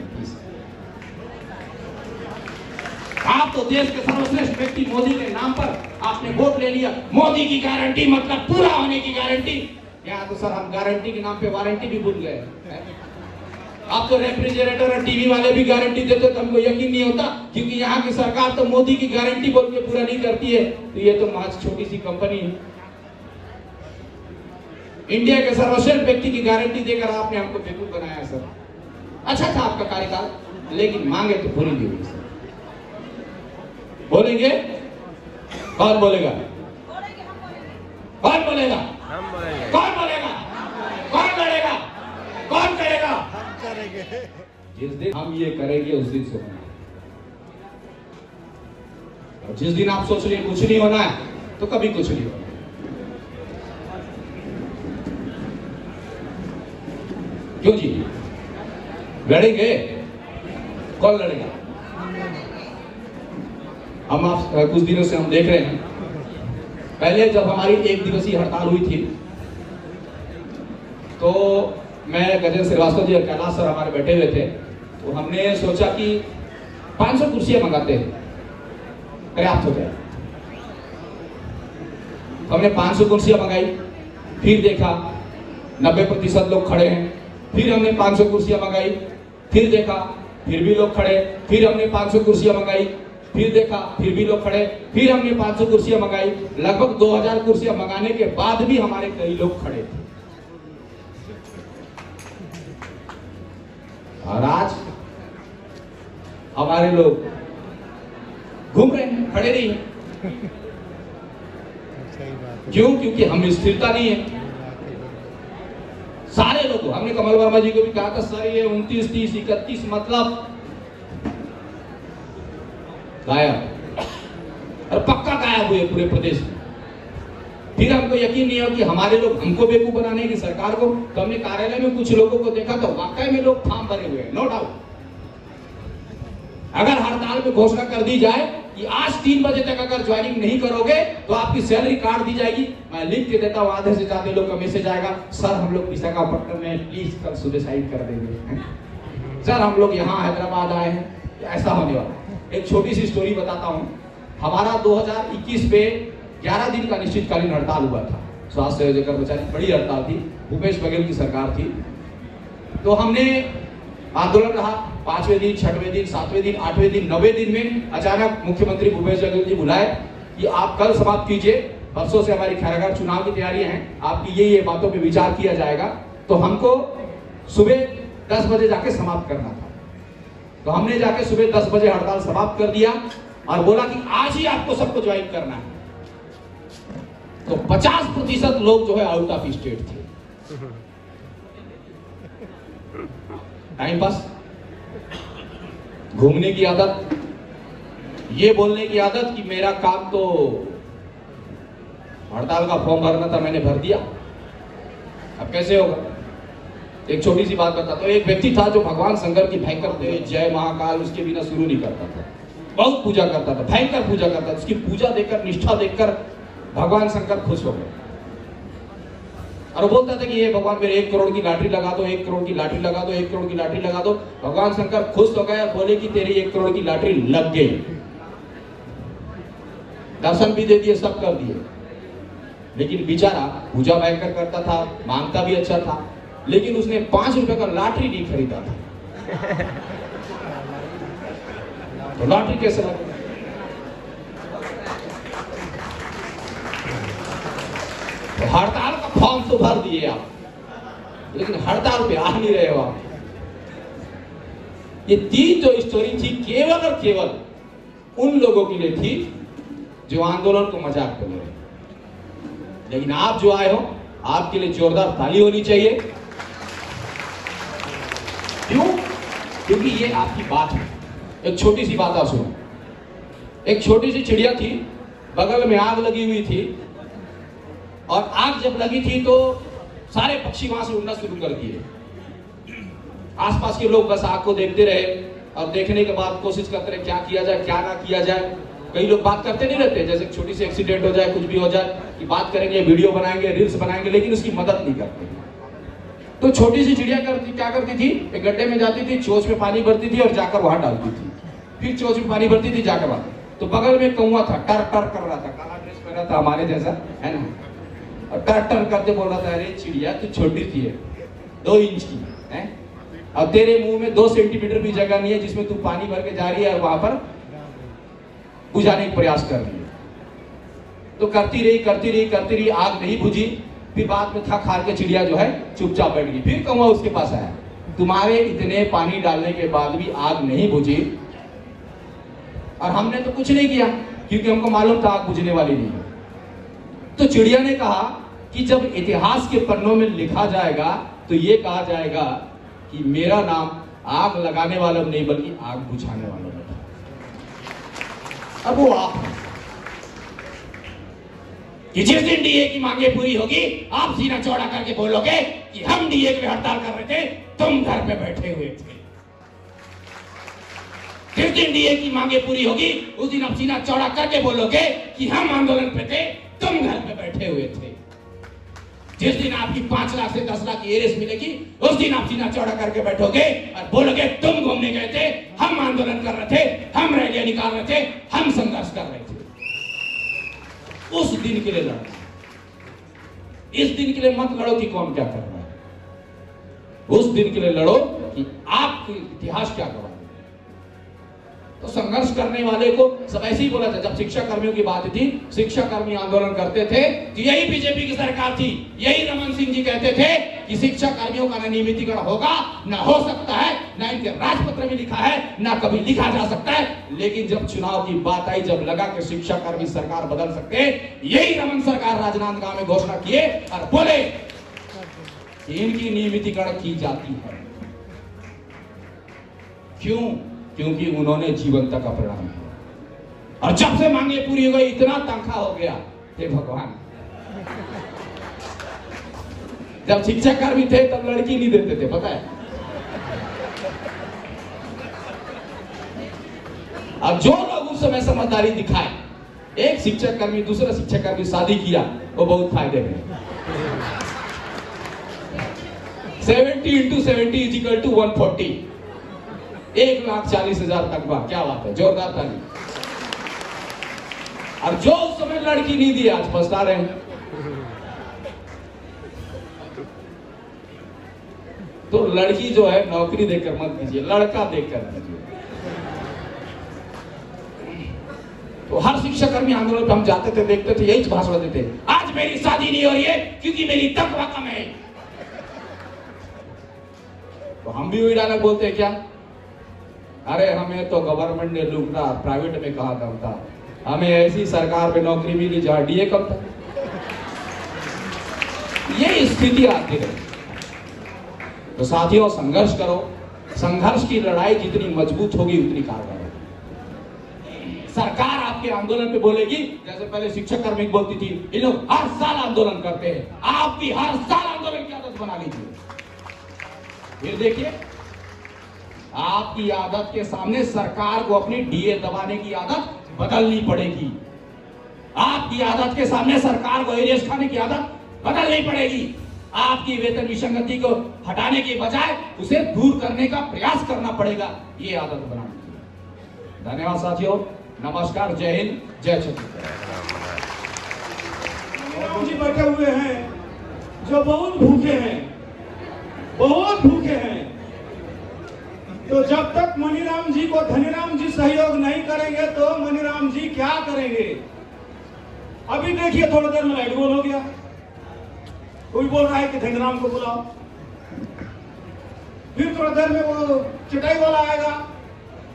आप तो देश के सर्वश्रेष्ठ व्यक्ति मोदी के नाम पर आपने वोट ले लिया। मोदी की गारंटी मतलब पूरा होने की गारंटी। यहाँ तो सर हम गारंटी के नाम पे वारंटी भी भूल गए। आप तो रेफ्रिजरेटर और टीवी वाले भी गारंटी देते तो हमको यकीन नहीं होता, क्योंकि यहाँ की सरकार तो मोदी की गारंटी बोल के पूरा नहीं करती है। तो ये तो महज छोटी सी कंपनी है। इंडिया के सर्वश्रेष्ठ व्यक्ति की गारंटी देकर आपने हमको बेवकूफ बनाया सर। अच्छा था आपका कार्यकाल, लेकिन मांगे तो पूरी नहीं हुई सर। बोलेंगे? कौन बोलेगा? कौन बोलेगा? हम बोलेंगे। कौन बोलेगा? कौन लड़ेगा? कौन करेगा? हम करेंगे। जिस दिन हम ये करेंगे उस दिन से होना। और जिस दिन आप सोच रहे कुछ नहीं होना है तो कभी कुछ नहीं होना। क्यों जी? लड़ेंगे? कौन लड़ेगा? हम आप कुछ दिनों से हम देख रहे हैं, पहले जब हमारी 1 दिवसीय हड़ताल हुई थी तो मैं गजेंद्र श्रीवास्तव जी और कैलाश सर हमारे बैठे हुए थे, तो हमने सोचा कि 500 कुर्सियां मंगाते हैं, पर्याप्त हो जाए। हमने 500 कुर्सियां मंगाई, फिर देखा 90% लोग खड़े हैं। फिर हमने 500 कुर्सियां मंगाई, फिर देखा फिर भी लोग खड़े। फिर हमने 500 कुर्सियां मंगाई, फिर देखा फिर भी लोग खड़े। फिर हमने 500 कुर्सियां मंगाई, लगभग 2000 कुर्सियां मंगाने के बाद भी हमारे कई लोग खड़े थे। और आज हमारे लोग घूम रहे हैं, खड़े नहीं हैं। क्यों? क्योंकि हम स्थिरता नहीं है। सारे लोग, हमने कमल वर्मा जी को भी कहा था सर ये 29, 30, 31 मतलब गायब, और पक्का गायब हुए पूरे प्रदेश में। फिर हमको यकीन नहीं है कि हमारे लोग हमको बेवकूफ बनाने की सरकार को। तो हमने कार्यालय में कुछ लोगों को देखा तो वाकई में लोग फॉर्म भरे हुए हैं, नो डाउट। अगर हड़ताल में घोषणा कर दी जाए कि आज 3 बजे तक अगर ज्वाइनिंग नहीं करोगे तो आपकी सैलरी काट दी जाएगी, मैं लिख के देता हूँ, आधे से ज्यादा लोग का मैसेज आएगा, सर हम लोग विशाखापट्टनम में प्लीज कल सुसाइड कर देंगे, सर हम लोग यहाँ हैदराबाद आए हैं, ऐसा होने वाला है। एक छोटी सी स्टोरी बताता हूँ। हमारा 2021 पे 11 दिन का निश्चितकालीन हड़ताल हुआ था, स्वास्थ्य संयोजक कर्मचारी, बड़ी हड़ताल थी, भूपेश बघेल की सरकार थी। तो हमने आंदोलन रहा 5वें दिन, 6वें दिन, 7वें दिन, 8वें दिन, 9वें दिन में अचानक मुख्यमंत्री भूपेश बघेल जी बुलाए कि आप कल समाप्त कीजिए, परसों से हमारी खैरागढ़ चुनाव की तैयारियां हैं, आपकी ये बातों पे विचार किया जाएगा। तो हमको सुबह 10 बजे जाके समाप्त करना था। तो हमने जाके सुबह 10 बजे हड़ताल समाप्त कर दिया और बोला कि आज ही आपको सबको ज्वाइन करना है। तो 50% लोग जो है आउट ऑफ स्टेट थे। टाइम पास, घूमने की आदत, ये बोलने की आदत कि मेरा काम तो हड़ताल का फॉर्म भरना था, मैंने भर दिया, अब कैसे होगा। एक छोटी सी बात बताता हूं। एक व्यक्ति था जो भगवान शंकर की भयंकर जय महाकाल उसके बिना शुरू नहीं करता था। बहुत पूजा करता था, भयंकर पूजा करता था। उसकी पूजा देखकर, निष्ठा देखकर भगवान शंकर खुश हो गए और वो बोलता था कि ये भगवान मेरे 1 करोड़ की लॉटरी लगा दो, 1 करोड़ की लॉटरी लगा दो, 1 करोड़ की लॉटरी लगा दो। भगवान शंकर खुश हो गए और बोले कि तेरी 1 करोड़ की लॉटरी लग गई। दर्शन भी दे दिए, सब कर दिए, लेकिन बेचारा पूजा भयंकर करता था, मांगता भी अच्छा था, लेकिन उसने 5 रुपए का लॉटरी नहीं खरीदा था। तो लॉटरी कैसे लगा? तो हड़ताल का फॉर्म तो भर दिए आप, लेकिन हड़ताल पे आ नहीं रहे हो आप। ये 3 जो स्टोरी थी केवल और केवल उन लोगों के लिए थी जो आंदोलन को मजाक कर रहे हैं। लेकिन आप जो आए हो, आपके लिए जोरदार ताली होनी चाहिए। क्यों? क्योंकि ये आपकी बात है। एक छोटी सी बात आप सुनो। एक छोटी सी चिड़िया थी, बगल में आग लगी हुई थी, और आग जब लगी थी तो सारे पक्षी वहां से उड़ना शुरू कर दिए। आसपास के लोग बस आग को देखते रहे और देखने के बाद कोशिश करते रहे क्या किया जाए, क्या ना किया जाए। कई लोग बात करते नहीं रहते, जैसे छोटी सी एक्सीडेंट हो जाए, कुछ भी हो जाए, कि बात करेंगे, वीडियो बनाएंगे, रील्स बनाएंगे, लेकिन उसकी मदद नहीं करते। तो छोटी सी चिड़िया क्या करती थी, एक गड्ढे में जाती थी, चोंच में पानी भरती थी और जाकर वहां डालती थी, फिर चोंच में पानी भरती थी, जाकर वहां। तो बगल में कौवा था, टर टर कर रहा था, काला ड्रेस पहना था हमारे जैसा, है ना, और टर टर करते बोल रहा था, अरे चिड़िया तू छोटी सी है, 2 इंच की है, और तेरे मुंह में 2 सेंटीमीटर भी जगह नहीं है जिसमें तू पानी भर के जा रही है और वहां पर बुझाने का प्रयास कर रही है। तो करती रही, आग नहीं बुझी। फिर बाद में थक हार के चिड़िया जो है चुपचाप बैठ गई। फिर कौवा उसके पास आया, तुम्हारे इतने पानी डालने के बाद भी आग नहीं बुझी, और हमने तो कुछ नहीं किया क्योंकि हमको मालूम था आग बुझने वाली नहीं है। तो चिड़िया ने कहा कि जब इतिहास के पन्नों में लिखा जाएगा तो ये कहा जाएगा कि मेरा नाम आग लगाने वाला नहीं बल्कि आग बुझाने वाला था। अब वो आप कि जिस दिन डीए की मांगे पूरी होगी, आप सीना चौड़ा करके बोलोगे कि हम डीए पे हड़ताल कर रहे थे, तुम घर पे बैठे हुए थे। जिस दिन डीए की मांगे पूरी होगी, उस दिन आप सीना चौड़ा करके बोलोगे कि हम आंदोलन पे थे, तुम घर पे बैठे हुए थे। जिस दिन आपकी 5 लाख से 10 लाख की एरेस मिलेगी, उस दिन आप सीना चौड़ा करके बैठोगे और बोलोगे तुम घूमने गए थे, हम आंदोलन कर रहे थे, हम रैलियां निकाल रहे थे, हम संघर्ष कर रहे थे। उस दिन के लिए लड़ो, इस दिन के लिए मत लड़ो कि कौन क्या कर रहा है। उस दिन के लिए लड़ो कि आपका इतिहास क्या गवाह है। तो संघर्ष करने वाले को सब ऐसे ही बोला था। जब शिक्षा कर्मियों की बात थी, शिक्षा कर्मी आंदोलन करते थे, तो यही बीजेपी की सरकार थी, यही रमन सिंह जी कहते थे कि शिक्षा कर्मियों का नियमितीकरण होगा, ना हो सकता है, ना इनके राजपत्र में लिखा है, ना कभी लिखा जा सकता है। लेकिन जब चुनाव की बात आई, जब लगा कि शिक्षा कर्मी सरकार बदल सकते हैं, यही रमन सरकार राजनांदगांव में घोषणा किए और बोले कि इनकी नियमितीकरण की जाती है। क्यों? क्योंकि उन्होंने जीवन तक अपराध किया, और जब से मांगे पूरी हो गई, इतना तनख्वाह हो गया, हे भगवान। जब शिक्षक कर्मी थे तब लड़की नहीं देते थे, पता है। अब जो लोग उस समय समझदारी दिखाए, एक शिक्षक कर्मी दूसरा शिक्षक कर्मी शादी किया, वो बहुत फायदे में। 70 × 70 = 140, 1,40,000 तनख्वाह। क्या बात है, जोरदार ताली। और जो उस समय लड़की नहीं दी, आज पछता रहे हैं। तो लड़की जो है नौकरी देकर मत कीजिए, लड़का देकर कीजिए। तो हर शिक्षा कर्मी आंदोलन पे हम जाते थे, देखते थे, यही भाषण देते थे, आज मेरी शादी नहीं हो रही है क्योंकि मेरी तनख्वाह कम है। तो हम भी वही डायलॉग बोलते हैं क्या, अरे हमें तो गवर्नमेंट ने लूटा, प्राइवेट में कहा कम था, हमें ऐसी सरकार में नौकरी मिली जहां डीए कम था। ये स्थिति आती है। तो साथियों, संघर्ष करो। संघर्ष की लड़ाई जितनी मजबूत होगी उतनी कारगर होगी। सरकार आपके आंदोलन पे बोलेगी, जैसे पहले शिक्षक कर्मी बोलती थी, ये लोग हर साल आंदोलन करते हैं, आप भी हर साल आंदोलन की आदत बना लीजिए। फिर देखिए आपकी आदत के सामने सरकार को अपनी डीए दबाने की आदत बदलनी पड़ेगी। आपकी आदत के सामने सरकार को एरियस खाने की आदत बदलनी पड़ेगी। आपकी वेतन विसंगति को हटाने के बजाय उसे दूर करने का प्रयास करना पड़ेगा, ये आदत बनानी चाहिए। धन्यवाद साथियों, नमस्कार, जय हिंद, जय छत्तीसगढ़। जी बैठे हुए हैं जो बहुत भूखे हैं, बहुत भूखे हैं। तो जब तक मनीराम जी को धनीराम जी सहयोग नहीं करेंगे तो मनीराम जी क्या करेंगे? अभी देखिए थोड़ी देर में लाइट गोल हो गया, कोई बोल रहा है कि धनीराम को बुलाओ, फिर थोड़ी देर में वो चटाई वाला आएगा,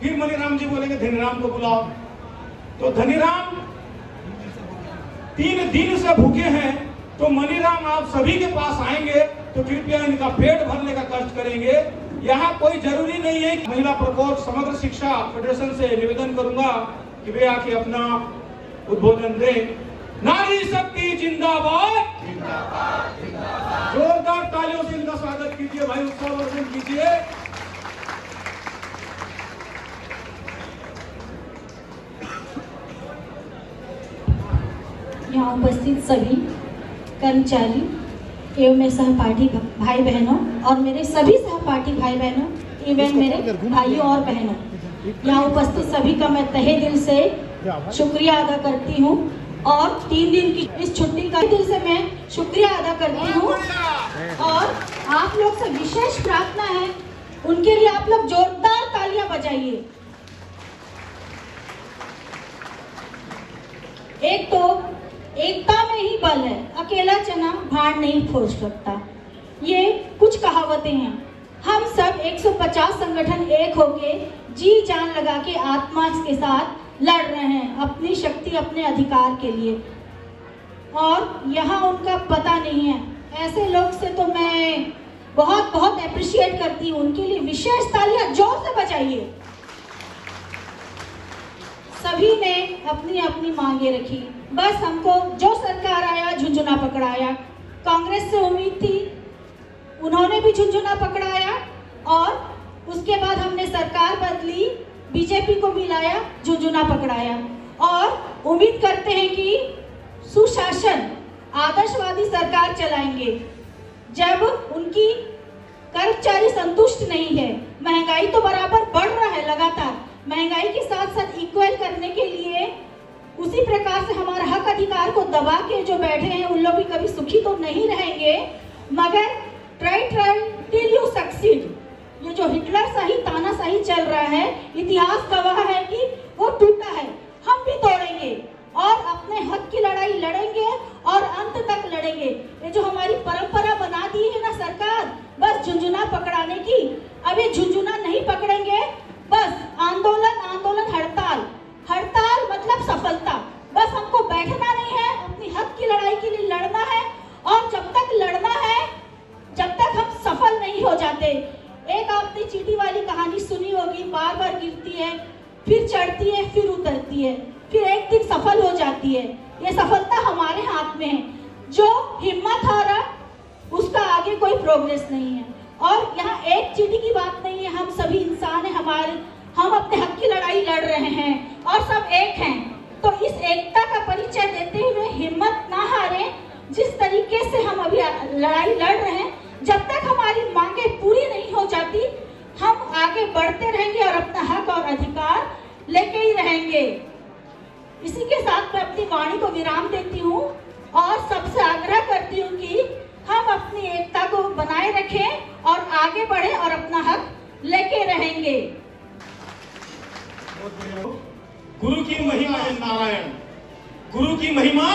फिर मनीराम जी बोलेंगे धनीराम को बुलाओ। तो धनीराम 3 दिन से भूखे हैं, तो मनीराम आप सभी के पास आएंगे तो कृपया इनका पेट भरने का कष्ट करेंगे। यहाँ कोई जरूरी नहीं है कि महिला प्रकोष्ठ समग्र शिक्षा फेडरेशन से निवेदन करूंगा कि वे आके अपना उद्बोधन दें। नारी शक्ति जिंदाबाद, जोरदार तालियों से इनका स्वागत कीजिए भाई, उत्साहवर्धन कीजिए। यहाँ उपस्थित सभी कर्मचारी एवं मेरे सहपाठी भाई बहनों और मेरे सभी सहपाठी भाई बहनों एवं मेरे भाइयों और बहनों, यहाँ उपस्थित सभी का मैं तहे दिल से शुक्रिया अदा करती हूँ और 3 दिन की इस छुट्टी का दिल से मैं शुक्रिया अदा करती हूँ। और आप लोग से विशेष प्रार्थना है, उनके लिए आप लोग जोरदार तालियां बजाइए। एक तो एकता में ही बल है, अकेला चना भाड़ नहीं फोड़ सकता, ये कुछ कहावतें हैं। हम सब 150 संगठन एक होके जी जान लगा के आत्मा के साथ लड़ रहे हैं अपनी शक्ति, अपने अधिकार के लिए, और यहाँ उनका पता नहीं है। ऐसे लोग से तो मैं बहुत बहुत अप्रिशिएट करती हूँ, उनके लिए विशेष तालियां जोर से बजाइए। सभी ने अपनी अपनी मांगे रखी, बस हमको जो सरकार आया झुंझुना पकड़ाया। कांग्रेस से उम्मीद थी, उन्होंने भी झुंझुना पकड़ाया, और उसके बाद हमने सरकार बदली, बीजेपी को मिलाया, झुंझुना पकड़ाया। और उम्मीद करते हैं कि सुशासन आदर्शवादी सरकार चलाएंगे। जब उनकी कर्मचारी संतुष्ट नहीं है, महंगाई तो बराबर बढ़ रहा है लगातार, महंगाई के साथ साथ इक्वल करने के लिए उसी प्रकार से हमारा हक अधिकार को दबा के जो बैठे हैं उन लोग भी कभी सुखी तो नहीं रहेंगे। मगर ट्राई टिल यू सक्सीड, ये जो हिटलर शाही तानाशाही चल रहा है, इतिहास गवाह है कि वो टूटा है, हम भी तोड़ेंगे और अपने हक की लड़ाई लड़ेंगे और अंत तक लड़ेंगे। ये जो हमारी परंपरा बना दी है ना सरकार, बस झुंझुना पकड़ाने की, अब ये झुंझुना नहीं पकड़ेंगे, बस आंदोलन आंदोलन, हड़ताल हड़ताल मतलब सफलता। बस हमको बैठना नहीं है, अपनी हक की लड़ाई के लिए लड़ना है, और जब तक लड़ना है, जब तक हम सफल नहीं हो जाते। एक आपने चींटी वाली कहानी सुनी होगी, बार बार गिरती है, फिर चढ़ती है, फिर उतरती है, फिर एक दिन सफल हो जाती है। ये सफलता हमारे हाथ में है, जो हिम्मत हारा उसका आगे कोई प्रोग्रेस नहीं है। और यहाँ एक चींटी की बात नहीं है, हम सभी इंसान हैं, हम अपने हक की लड़ाई लड़ रहे हैं और सब एक हैं। तो इस एकता का परिचय देते हुए हिम्मत ना हारें। जिस तरीके से हम अभी लड़ाई लड़ रहे हैं, जब तक हमारी मांगे पूरी नहीं हो जाती, हम आगे बढ़ते रहेंगे और अपना हक और अधिकार लेके ही रहेंगे। इसी के साथ मैं अपनी वाणी को विराम देती हूँ और सबसे आग्रह करती हूँ कि हम अपनी एकता को बनाए रखें और आगे बढ़े और अपना हक लेके रहेंगे। गुरु की महिमा है नारायण, गुरु की महिमा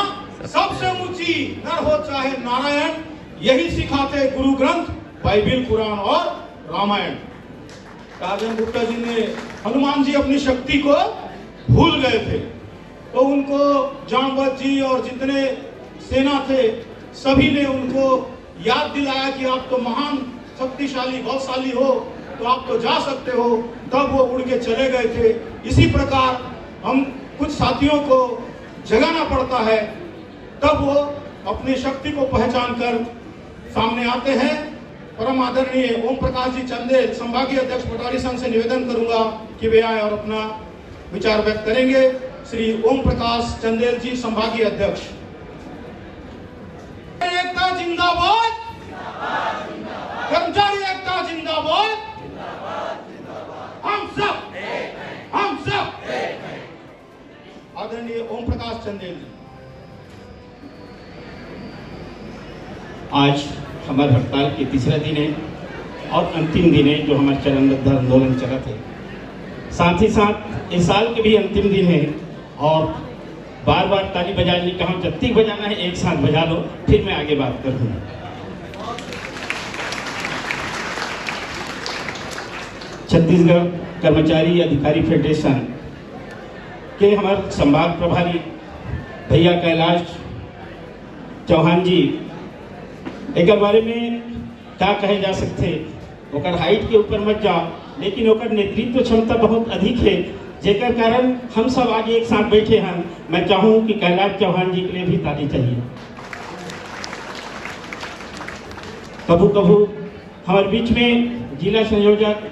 सबसे ऊंची, नर हो चाहे नारायण, यही सिखाते गुरु ग्रंथ, बाइबिल, कुरान और रामायण। राजन गुप्ता जी ने, हनुमान जी अपनी शक्ति को भूल गए थे, तो उनको जांबवत जी और जितने सेना थे सभी ने उनको याद दिलाया कि आप तो महान शक्तिशाली बलशाली हो, तो आप तो जा सकते हो, तब वो उड़ के चले गए थे। इसी प्रकार हम कुछ साथियों को जगाना पड़ता है, तब वो अपनी शक्ति को पहचान कर सामने आते हैं। परम आदरणीय ओम प्रकाश जी चंदेल संभागीय अध्यक्ष पटवारी संघ से निवेदन करूंगा कि वे आए और अपना विचार व्यक्त करेंगे। श्री ओम प्रकाश चंदेल जी संभागीय अध्यक्ष। एकता जिंदाबाद, कर्मचारी एकता जिंदाबाद, हम सब आदरणीय ओम प्रकाश चंदेल जी। आज हमारे हड़ताल के तीसरा दिन है और अंतिम दिन है जो हमारा चरणबद्ध आंदोलन चला थे। साथ ही साथ इस साल के भी अंतिम दिन है और बार बार ताली बजाने का हम जब तक बजाना है एक साथ बजा लो, फिर मैं आगे बात करूँगा। छत्तीसगढ़ कर्मचारी अधिकारी फेडरेशन के हमारे संभाग प्रभारी भैया कैलाश चौहान जी एक बारे में क्या कहे जा सकते, ओकर हाइट के ऊपर मत जाओ, लेकिन ओकर नेतृत्व क्षमता बहुत अधिक है, जेकर कारण हम सब आज एक साथ बैठे हैं। मैं चाहूँ कि कैलाश चौहान जी के लिए भी ताली चाहिए। कभू कभू हमारे बीच में जिला संयोजक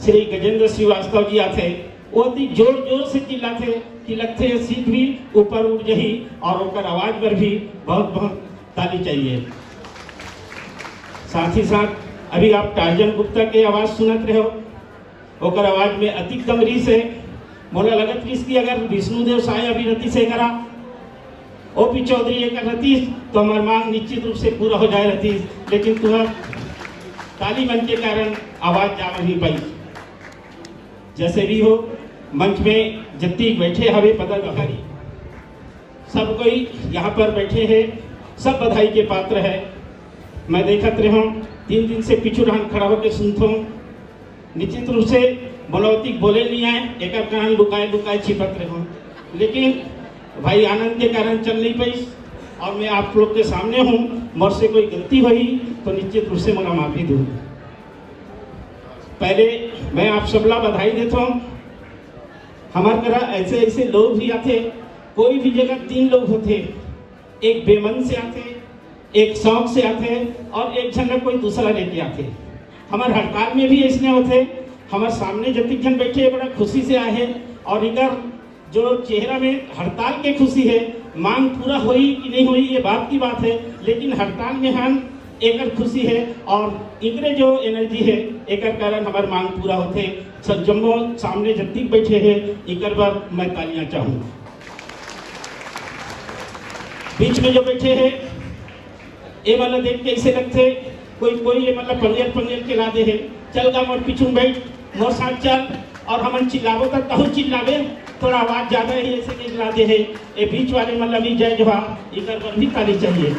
श्री गजेंद्र श्रीवास्तव जी आते, वो अति जोर जोर से चिल्लाते कि लगते सीट भी ऊपर उठ जाही, और ओकर आवाज पर भी बहुत बहुत ताली चाहिए। साथ ही साथ अभी आप टार्जन गुप्ता के आवाज सुनत रहे हो, ओकर आवाज में अधिकतम रीस है। मोला लगत रीस की अगर विष्णुदेव साय अभी रति से करा ओपी चौधरी एक रती तो हमार मांग निश्चित रूप से पूरा हो जाए रती, लेकिन तुम्हार ताली मन के कारण आवाज जा नहीं पाई। जैसे भी हो, मंच में जितनी बैठे हवे पदाधिकारी सब कोई यहाँ पर बैठे हैं, सब बधाई के पात्र है। मैं देखत रहा 3 दिन से पिछू रहन खड़ा होकर सुनता हूँ, निश्चित रूप से मनौती बोले नहीं आए, एक कारण लुकाए छिपत रहे, लेकिन भाई आनंद के कारण चल नहीं पाई और मैं आप लोग के सामने हूँ। मोर से कोई गलती हुई तो निश्चित रूप से मला माफी दूँ। पहले मैं आप सबला बधाई देता हूँ। हमारे तरह ऐसे ऐसे लोग भी आते, कोई भी जगह 3 लोग होते, एक बेमन से आते, एक शौक से आते और एक जन कोई दूसरा लेके आते। हमारे हड़ताल में भी ऐसे होते, हमारे सामने जब तक जन बैठे बड़ा खुशी से आए और इधर जो चेहरा में हड़ताल के खुशी है, मांग पूरा हुई कि नहीं हुई ये बात की बात है, लेकिन हड़ताल में हम एक खुशी है और इनके जो एनर्जी है एक कारण हमारे मांग पूरा होते। सब जम्मो सामने जब तक बैठे हैं एक बार मैं तालियां चाहूँगा। बीच में जो बैठे हैं ये मतलब देख के ऐसे लगते कोई ये मतलब पंगेल के लादे है, चल गा मोर पीछू बैठ मोर साथ चल, और हम चिल्लावो तो कहूँ चिल्लावे, थोड़ा आवाज ज्यादा है ऐसे नहीं लादे है। ये बीच वाले मतलब जय जवाहर एक बार भी ताली चाहिए।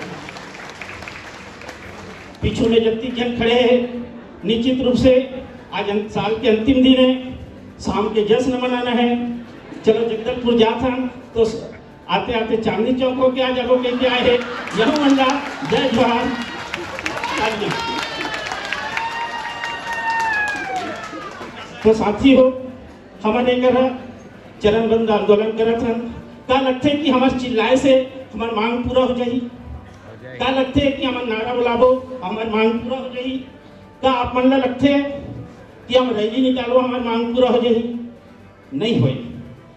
पीछू में जत्ती जन खड़े हैं, निश्चित रूप से आज साल के अंतिम दिन है, शाम के जश्न मनाना है। चलो जगदलपुर जाता तो आते आते चांदनी चौक हो के आ जाओ के आए हैं, यह मंडा जय जवाहर। तो साथी हो हमारे चरणबद्ध आंदोलन करत हन, का लगते कि हमारे चिल्लाए से हमार मांग पूरा हो जाए, का लगते कि हमार नारा बुलाबो हमार मांग पूरा हो जाए, का आप मन लगते कि हम रैली निकालो हमार मांग पूरा हो जाए। नहीं होए,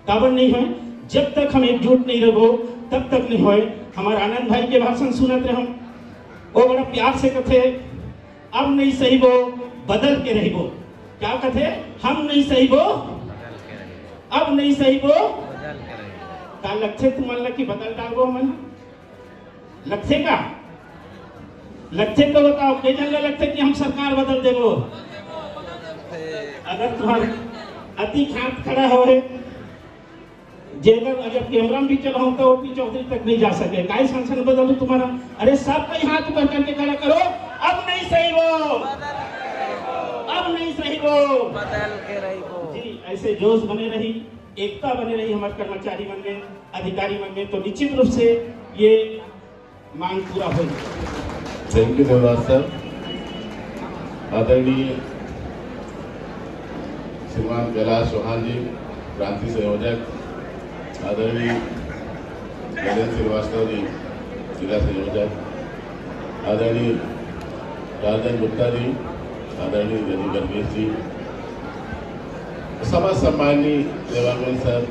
काबर नहीं होए, जब तक हम एकजुट नहीं रहो तब तक नहीं होए। हमारे आनंद भाई के भाषण सुनते रहो, वो बड़ा प्यार से कहते अब नहीं सही वो बदल के रहिबो। क्या कहते, हम नहीं सही वो अब नहीं सही वो का लगते तुम की बदल डालो मन लगते का लगते तो बताओ कई जन लगते कि हम सरकार बदल देवो। अगर तुम्हारे अति हाथ खड़ा हो जेगर अगर कैमरा भी चलाओ तो ओपी चौधरी तक नहीं जा सके, काय सांसद बदलो तुम्हारा। अरे सब कई हाथ ऊपर करके खड़ा करो, अब नहीं सही वो अब नहीं सही वो बदल के रही वो। जी ऐसे जोश बने रही, एकता बने रही हमारे कर्मचारी मन में, अधिकारी मन में, तो निश्चित रूप से ये मांग पूरा हो। Thank you Devraj sir. आदरणीय श्रीमान कैलाश चौहान जी क्रांति संयोजक, आदरणीय गजेंद्र श्रीवास्तव जी जिला संयोजक, आदरणीय राजन गुप्ता जी, आदरणीय रवि गणेश जी, समस्त सम्मानी देवांगन सर,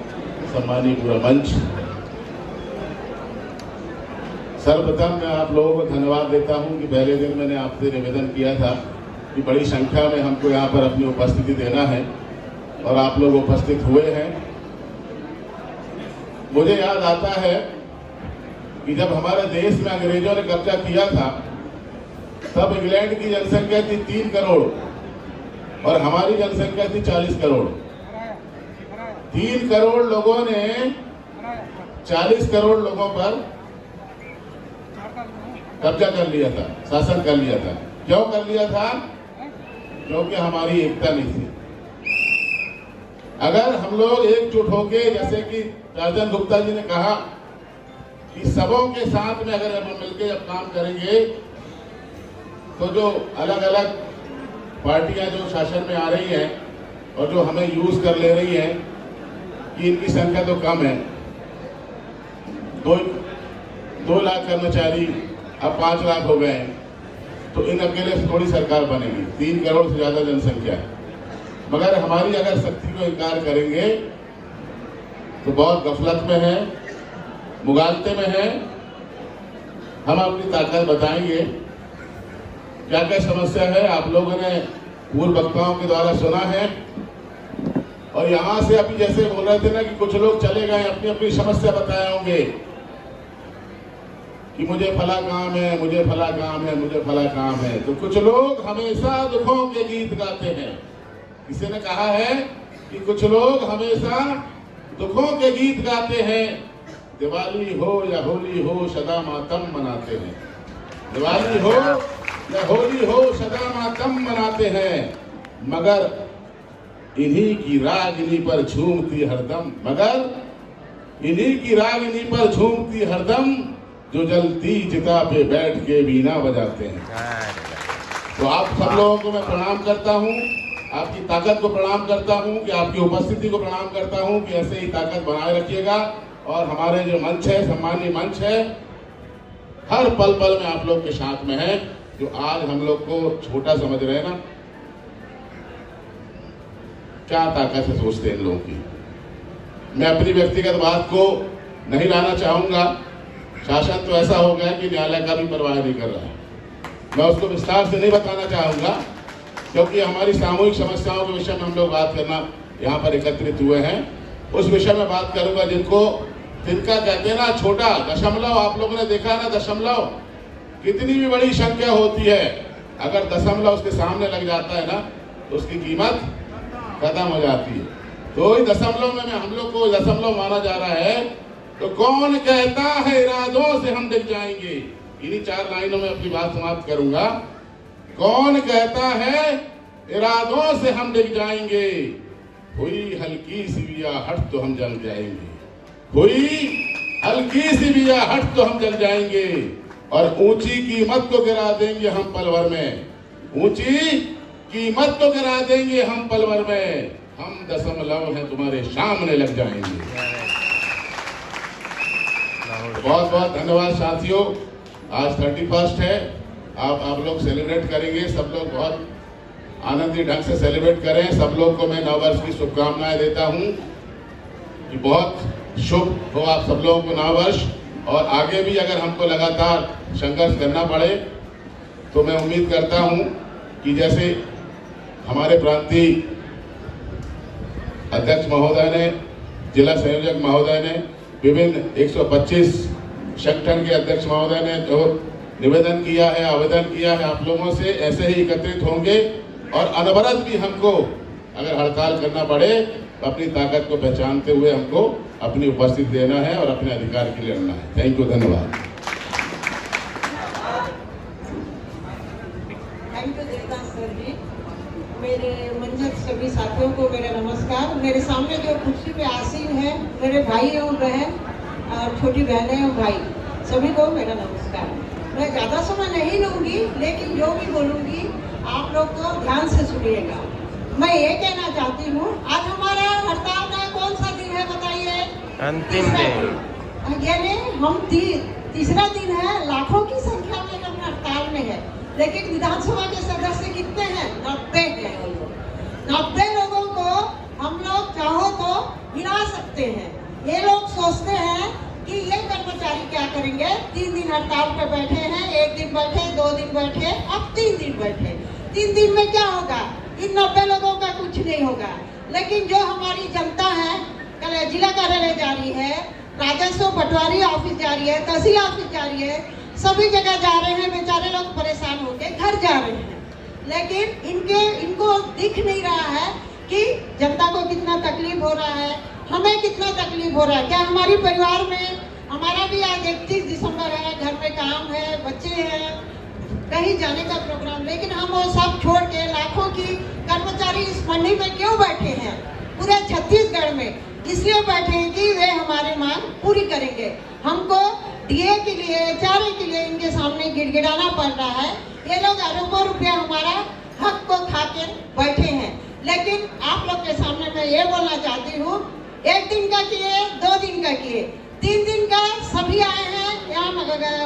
सम्मानी पूरा मंच, सर्वप्रथम मैं आप लोगों को धन्यवाद देता हूं कि पहले दिन मैंने आपसे निवेदन किया था कि बड़ी संख्या में हमको यहाँ पर अपनी उपस्थिति देना है और आप लोग उपस्थित हुए हैं। मुझे याद आता है कि जब हमारे देश में अंग्रेजों ने कब्जा किया था तब इंग्लैंड की जनसंख्या थी 3 करोड़ और हमारी जनसंख्या थी 40 करोड़। 3 करोड़ लोगों ने 40 करोड़ लोगों पर कब्जा कर लिया था, शासन कर लिया था। क्यों कर लिया था? क्योंकि हमारी एकता नहीं थी। अगर हम लोग एकजुट होके, जैसे कि राजन गुप्ता जी ने कहा कि सबों के साथ में अगर हम मिलकर जब काम करेंगे तो जो अलग अलग पार्टियां जो शासन में आ रही हैं और जो हमें यूज कर ले रही हैं कि इनकी संख्या तो कम है, 2 लाख कर्मचारी अब 5 लाख हो गए हैं, तो इन अकेले से थोड़ी सरकार बनेगी। 3 करोड़ से ज्यादा जनसंख्या है, मगर हमारी अगर शक्ति को इनकार करेंगे तो बहुत गफलत में है, मुगालते में है। हम अपनी ताकत बताएंगे। क्या क्या समस्या है आप लोगों ने पूर्व वक्ताओं के द्वारा सुना है, और यहाँ से अभी जैसे बोल रहे थे ना कि कुछ लोग चले गए अपनी अपनी समस्या बताए होंगे कि मुझे फला काम है, मुझे फला काम है, मुझे फला काम है। तो कुछ लोग हमेशा दुखों के गीत गाते हैं। किसी ने कहा है कि कुछ लोग हमेशा दुखों के गीत गाते हैं। दिवाली हो या होली हो सदा मातम मनाते हैं। दिवाली हो या होली हो सदा मातम मनाते हैं, मगर इन्हीं की रागिनी पर झूमती हरदम, मगर इन्हीं की रागिनी पर झूमती हरदम जो जलती चिता पे बैठ के बीना बजाते हैं। तो आप सब लोगों को मैं प्रणाम करता हूँ, आपकी ताकत को प्रणाम करता हूँ, कि आपकी उपस्थिति को प्रणाम करता हूँ कि ऐसे ही ताकत बनाए रखिएगा। और हमारे जो मंच है, सम्मानीय मंच है, हर पल पल में आप लोग के साथ में है। जो आज हम लोग को छोटा समझ रहे हैं ना, क्या ताकत है सोचते हैं इन लोगों की। मैं अपनी व्यक्तिगत बात को नहीं लाना चाहूंगा। शासन तो ऐसा हो गया कि न्यायालय का भी परवाह नहीं कर रहा है। मैं उसको विस्तार से नहीं बताना चाहूंगा, क्योंकि हमारी सामूहिक समस्याओं के विषय में हम लोग बात करना यहाँ पर एकत्रित हुए हैं। उस विषय में बात करूंगा जिनका कहते हैं ना छोटा दशमलव। आप लोगों ने देखा ना, दशमलव कितनी भी बड़ी संख्या होती है, अगर दशमलव उसके सामने लग जाता है ना तो उसकी कीमत खत्म हो जाती है। तो इस दशमलव में हम लोग को दशमलव माना जा रहा है। तो कौन कहता है इरादों से हम डिग जाएंगे? इन्हीं 4 लाइनों में अपनी बात समाप्त करूंगा। कौन कहता है इरादों से हम डिग जाएंगे? हुई हल्की सी भी हट तो हम जल जाएंगे। हुई हल्की सी भी हट तो हम जल जाएंगे, और ऊंची कीमत को गिरा देंगे हम पलवर में। ऊंची कीमत को गिरा देंगे हम पलवर में। हम दशमलव हैं तुम्हारे सामने लग जाएंगे। बहुत बहुत धन्यवाद साथियों। आज 31 है, आप लोग सेलिब्रेट करेंगे। सब लोग बहुत आनंदी ढंग से सेलिब्रेट करें। सब लोग को मैं नववर्ष की शुभकामनाएं देता हूं कि बहुत शुभ हो आप सब लोगों को नववर्ष। और आगे भी अगर हमको लगातार संघर्ष करना पड़े तो मैं उम्मीद करता हूं कि जैसे हमारे प्रांतीय अध्यक्ष महोदय ने, जिला संयोजक महोदय ने, विभिन्न 125 संगठन के अध्यक्ष महोदय ने जो निवेदन किया है, आवेदन किया है, आप लोगों से ऐसे ही एकत्रित होंगे। और अनवरत भी हमको अगर हड़ताल करना पड़े तो अपनी ताकत को पहचानते हुए हमको अपनी उपस्थिति देना है और अपने अधिकार के लिए लड़ना है। थैंक यू, धन्यवाद। थैंक यू देवदास सर जी। मेरे मंच सभी साथियों को मेरा नमस्कार। मेरे सामने जो कुर्सी पे आसीन है मेरे भाई और बहन और छोटी बहनें और भाई, सभी को मेरा नमस्कार। मैं ज़्यादा समय नहीं लूँगी, लेकिन जो भी बोलूँगी आप लोग को ध्यान से सुनिएगा। मैं ये कहना चाहती हूँ, आज हमारा हड़ताल का कौन सा दिन है बताइए? अंतिम दिन। यानी हम तीसरा दिन है। लाखों की संख्या में हम हड़ताल में है, लेकिन विधानसभा के सदस्य कितने हैं? 90 हैं वो लोग। 90 लोगों को हम लोग चाहो तो हिला सकते हैं। ये लोग सोचते हैं कि ये कर्मचारी क्या करेंगे, 3 दिन हड़ताल पे बैठे हैं, 1 दिन बैठे, 2 दिन बैठे, अब 3 दिन बैठे। 3 दिन में क्या होगा? इन 90 लोगों का कुछ नहीं होगा। लेकिन जो हमारी जनता है, जिला कार्यालय जा रही है, राजस्व पटवारी ऑफिस जा रही है, तहसील ऑफिस जा रही है, सभी जगह जा रहे हैं, बेचारे लोग परेशान होकर घर जा रहे हैं। लेकिन इनको दिख नहीं रहा है कि जनता को कितना तकलीफ हो रहा है, हमें कितना तकलीफ हो रहा है। क्या हमारी परिवार में, हमारा भी आज 31 दिसंबर है, घर में काम है, बच्चे हैं, कहीं जाने का प्रोग्राम, लेकिन हम वो सब छोड़ के लाखों की कर्मचारी इस मंडी में क्यों बैठे हैं? पूरे छत्तीसगढ़ में इसलिए बैठे हैं कि वे हमारी मांग पूरी करेंगे। हमको डीए के लिए, चारे के लिए इनके सामने गिड़गिड़ाना पड़ रहा है। ये लोग अरबों रुपया हमारा हक को खा के बैठे हैं। लेकिन आप लोग के सामने मैं ये बोलना चाहती हूँ, 1 दिन का किए, 2 दिन का किए, 3 दिन का सभी आए हैं यहाँ।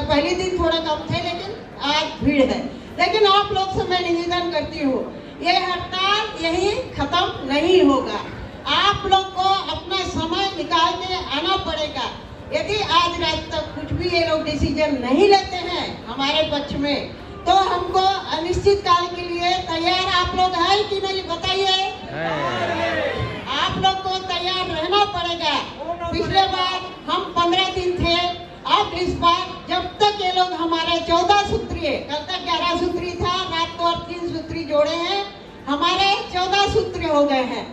पहले दिन थोड़ा कम थे, लेकिन आज भीड़ है। लेकिन आप लोग से मैं निवेदन करती हूँ, ये हड़ताल यही खत्म नहीं होगा। आप लोग को अपना समय निकाल के आना पड़ेगा। यदि आज रात तक कुछ भी ये लोग डिसीजन नहीं लेते हैं हमारे पक्ष में, तो हमको अनिश्चित काल के लिए तैयार आप लोग हैं कि नहीं, बताइए। आप लोग को तैयार रहना पड़ेगा। पिछले बार हम 15 दिन थे, अब इस बार जब तक ये लोग हमारे 14 सूत्रीय, कल तक 11 सूत्री था, रात को और 3 सूत्री जोड़े हैं, हमारे 14 सूत्र हो गए हैं।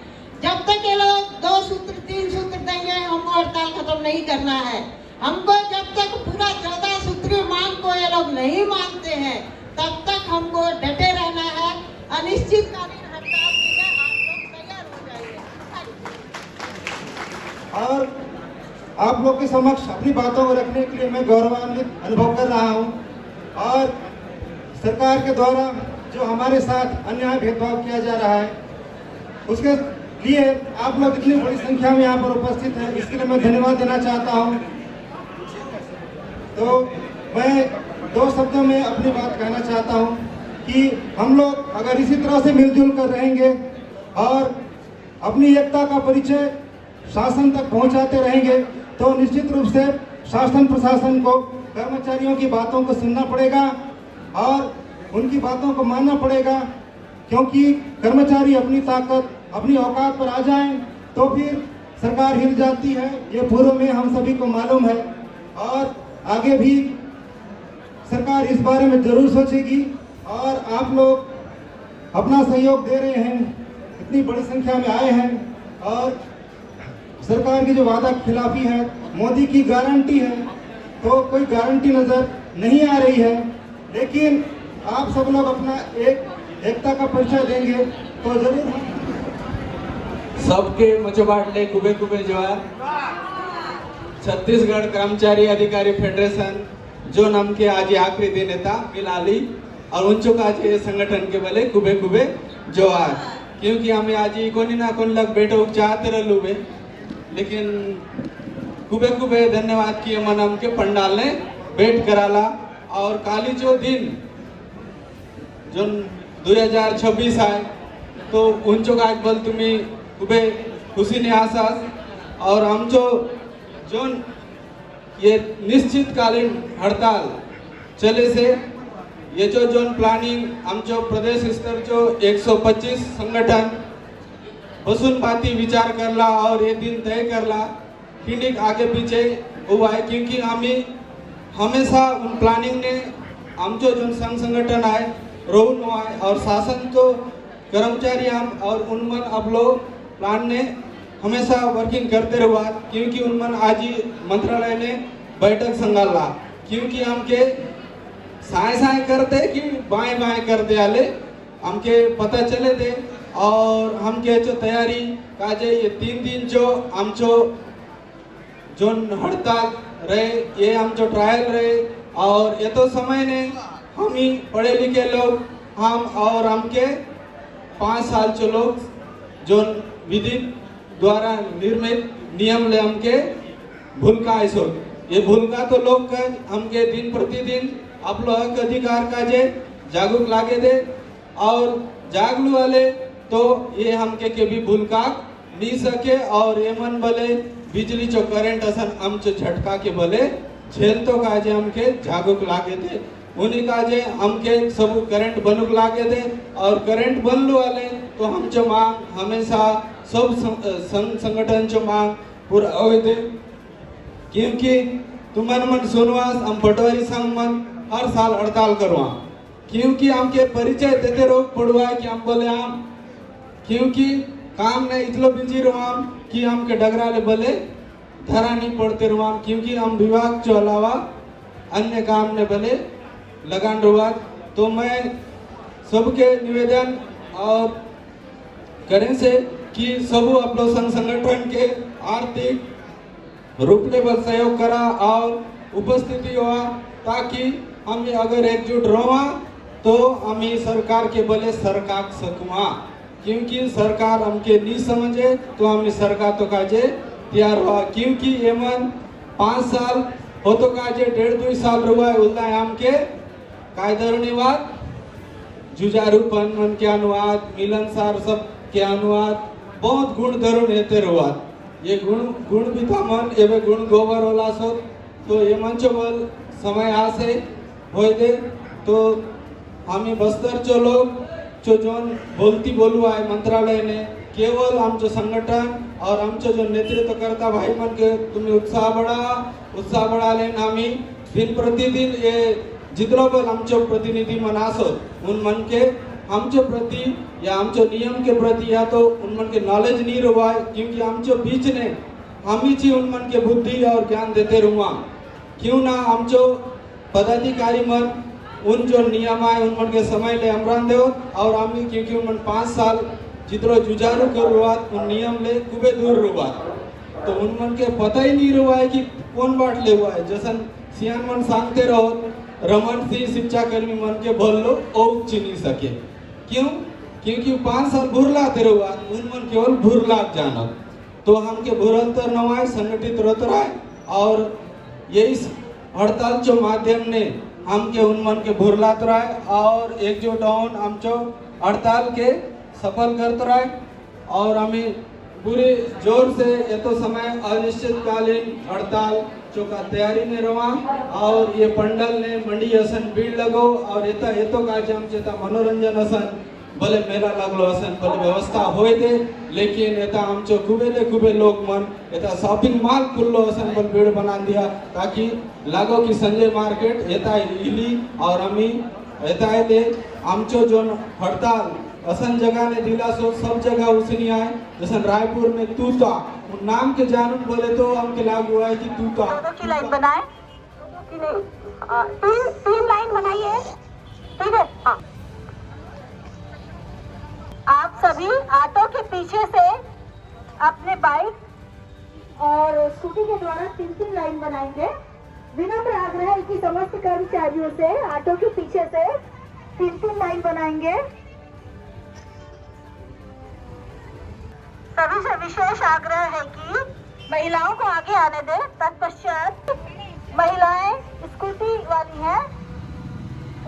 जब तक ये लोग 2 सूत्र 3 सूत्र देंगे, हमको हड़ताल खत्म नहीं करना है। हमको जब तक पूरा 14 सूत्री मांग को ये लोग नहीं मानते हैं, तब तक हमको डटे रहना है। अनिश्चितकालीन हड़ताल के लिए आप लोग तैयार हो जाइए। और आप लोग के समक्ष अपनी बातों को रखने के लिए मैं गौरवान्वित अनुभव कर रहा हूँ। और सरकार के द्वारा जो हमारे साथ अन्याय भेदभाव किया जा रहा है, उसके लिए आप लोग इतनी बड़ी संख्या में यहाँ पर उपस्थित हैं, इसके लिए मैं धन्यवाद देना चाहता हूँ। तो मैं 2 शब्दों में अपनी बात कहना चाहता हूँ कि हम लोग अगर इसी तरह से मिलजुल कर रहेंगे और अपनी एकता का परिचय शासन तक पहुँचाते रहेंगे, तो निश्चित रूप से शासन प्रशासन को कर्मचारियों की बातों को सुनना पड़ेगा और उनकी बातों को मानना पड़ेगा। क्योंकि कर्मचारी अपनी ताकत, अपनी औकात पर आ जाएं तो फिर सरकार हिल जाती है। ये पूर्व में हम सभी को मालूम है और आगे भी सरकार इस बारे में जरूर सोचेगी। और आप लोग अपना सहयोग दे रहे हैं, इतनी बड़ी संख्या में आए हैं और सरकार की जो वादा खिलाफी है, मोदी की गारंटी है, तो कोई गारंटी नजर नहीं आ रही है। लेकिन आप सब लोग अपना एकता का परिचय देंगे तो जरूर। सबके मचोबाटले कुबे कुबे जवार। छत्तीसगढ़ कर्मचारी अधिकारी फेडरेशन जो नाम के आज आखिरी दिन था मिलाली और उनचो का आज संगठन के बले कुबे कुबे जवार। क्योंकि हमें आज कोनी ना कोन लग बैठो चाहते रहलू बे, लेकिन कुबे कुबे धन्यवाद किए मन हम के पंडाल ने बैठ कराला। और काली जो दिन जो 2026 आए तो उनचो का बल तुम्ही खूबे खुशी ने आसास। और हम जो ये निश्चितकालीन हड़ताल चले से ये जो प्लानिंग हम जो प्रदेश स्तर जो 125 संगठन बसून बाती विचार करला और ये दिन तय करला फिर आगे पीछे हुआ है। क्योंकि हमें हमेशा उन प्लानिंग ने हम जो संघ संगठन आए रोहन आए और शासन तो कर्मचारी हम और उनमन अब लोग प्लान ने हमेशा वर्किंग करते रहा। क्योंकि उनमन आज ही मंत्रालय ने बैठक संगाला। क्योंकि हमके साए साए करते कि बाएं बाएं करते आले हमके पता चले थे। और हमके जो तैयारी काजे ये 3 दिन जो हम जो हड़ताल रहे, ये हम जो ट्रायल रहे और ये तो समय ने हम ही पढ़े लिखे लोग हम और हमके 5 साल जो लोग जो विधि द्वारा निर्मित नियम ले हमके भूलका ऐसो ये भूलका तो लोग का हमके दिन प्रतिदिन आप लोग अधिकार का जे जागरूक लागे दे और जागलू वाले तो ये हमके भी भूलकाक नी सके और ये मन भले बिजली चो करंट असन आमचो झटका के भले झेल तो काजे हमके जागरूक लागे दे उन्हीं काजे हमके सब करंट बनुक लागे दे और करंट बनलू वाले तो हमचो मांग हमेशा सब संगठन चो मांग पूरा होए दे क्योंकि तुमन मन सुनवास हम पटवारी संघ मन हर साल हड़ताल करवा क्योंकि हमके परिचय देते रहो पड़वा कि हम बोले हम क्योंकि काम में इतलो बिजी रहो कि हमके डगराले बोले धरा नहीं पड़ते रहो क्योंकि हम विभाग के अलावा अन्य काम में भले लगान रहा तो मैं सबके निवेदन और करें से कि सब अपने संगठन के आर्थिक रूप ले बल सहयोग करा और उपस्थिति हुआ ताकि हम अगर एकजुट रहा तो हम सरकार के बोले सरकार सकवा क्योंकि सरकार हमके नहीं समझे तो हम सरकार तो काजे तैयार हुआ क्योंकि ये मन 5 साल हो तो काजे 1.5-2 साल रुआ उल्ला हमके कायदरणीवाद जुजारूपन मन के अनुवाद मिलनसार सब के अनुवाद बहुत गुण धरुण हेते रुआत ये गुण भी था मन एवे गुण गोबर होला सो तो ये मंचो बल समय आसे होए दे तो हमें बस्तर चो लोग जो जोन बोलती बोलू आए मंत्रालय ने केवल आमचो संगठन और आमचो जो नेतृत्व करता भाई मन के तुम्हें उत्साह बढ़ा लेन हमी दिन प्रतिदिन ये जितनो बल आमचो प्रतिनिधि मन आसो उन मन के आमचो प्रति या आमचो नियम के प्रति या तो उन मन के नॉलेज नहीं रहा क्योंकि आमचो बीच ने हम ही उन मन के बुद्धि और ज्ञान देते रुआ क्यों ना आमचो पदाधिकारी मन उन जो नियम आए उन मन के समय ले अमरान दे और हम क्योंकि उन मन 5 साल जितरो जुझारू कर रुआ उन नियम ले खूबे दूर रुआ तो उन मन के पता ही नहीं रुआ है कि कौन बाट ले हुआ है जैसन सियान मन सांगते रहो रमन सिंह शिक्षा कर्मी मन के बोल लो ओ चिनी सके क्यों क्योंकि 5 साल भूरलाते रुआ उन मन केवल भूरलात जाना तो हम के भूरल तर नवाए संगठित रहते रहे और यही हड़ताल जो माध्यम ने हम के उन मन के भूरलात रहे और एकजुट होन हम जो हड़ताल के सफल करते रहे और हमें पूरे जोर से ये तो समय अनिश्चितकालीन हड़ताल जो का तैयारी में रहा और ये पंडल ने मंडी असन भीड़ लगो और ये तो कार्यक्रम चेता मनोरंजन असन भले मेला लगलो असन भले व्यवस्था होए दे लेकिन एता हमचो खूबे लोग मन एता शॉपिंग मॉल खुल्लो असन भले भीड़ बना दिया ताकि लागो कि संजय मार्केट एता इली और हमी एता ले हमचो जो हड़ताल असन जगह ने दिला सो सब जगह उसनी आए जैसे रायपुर में तूता नाम के जानून बोले तो हमके लागू हुआ है कि तूता की लाइन बनाए कि नहीं तीन लाइन बनाइए ठीक है हाँ। आप सभी ऑटो के पीछे से अपने बाइक और स्कूटी के द्वारा 3 लाइन बनाएंगे विनम्र आग्रह है कि समस्त कर्मचारियों से ऑटो के पीछे से 3 लाइन बनाएंगे सभी से विशेष आग्रह है कि महिलाओं को आगे आने दें तत्पश्चात महिलाएं स्कूटी वाली हैं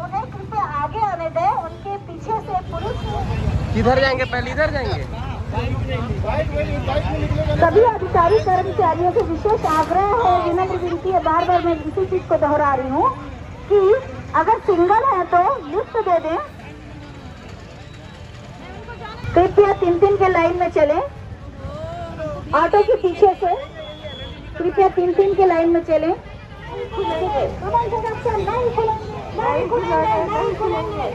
उन्हें कृपया आगे आने दें उनके पीछे से पुरुष किधर जाएंगे पहले इधर जाएंगे सभी अधिकारी कर्मचारियों से विशेष आग्रह है विनम्र विनती है बार बार मैं इसी चीज को दोहरा रही हूँ कि अगर सिंगल है तो लिफ्ट दे दें कृपया 3 के लाइन में चलें ऑटो के पीछे से कृपया 3 के लाइन में चलें नहीं खुलेंगे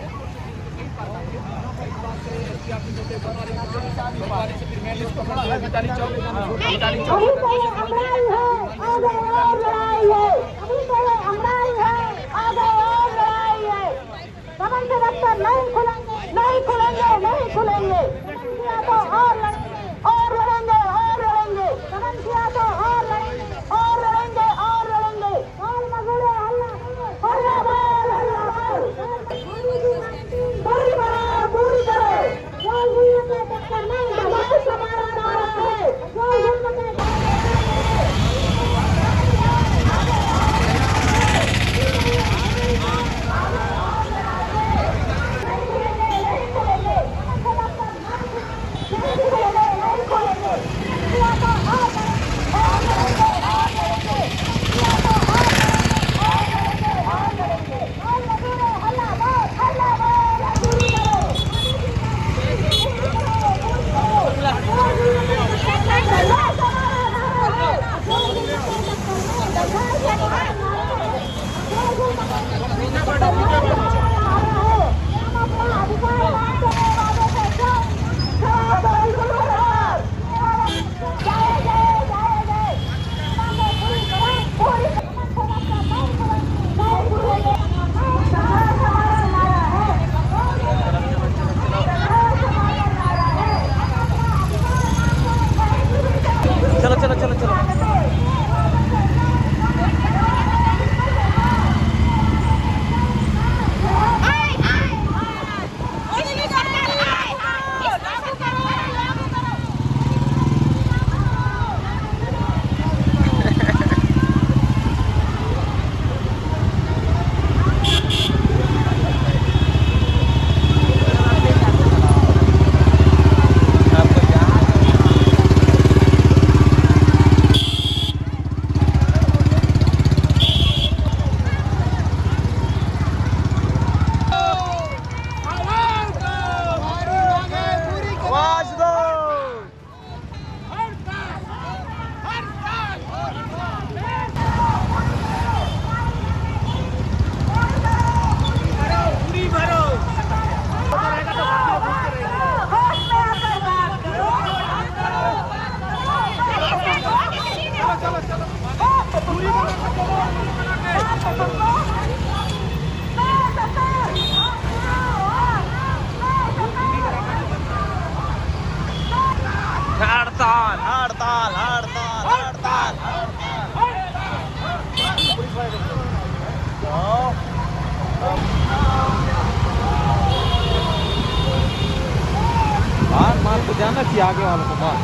तो और लड़ेंगे समझ किया तो और लड़ेंगे और मगोड़े हल्ला पूरी तरह टक्कर नहीं हमारा नारा है चलो चलो चलो चलो। हड़ताल हड़ताल हड़ताल हड़ताल मार मार तो जाना चाहिए आगे वालों को मार।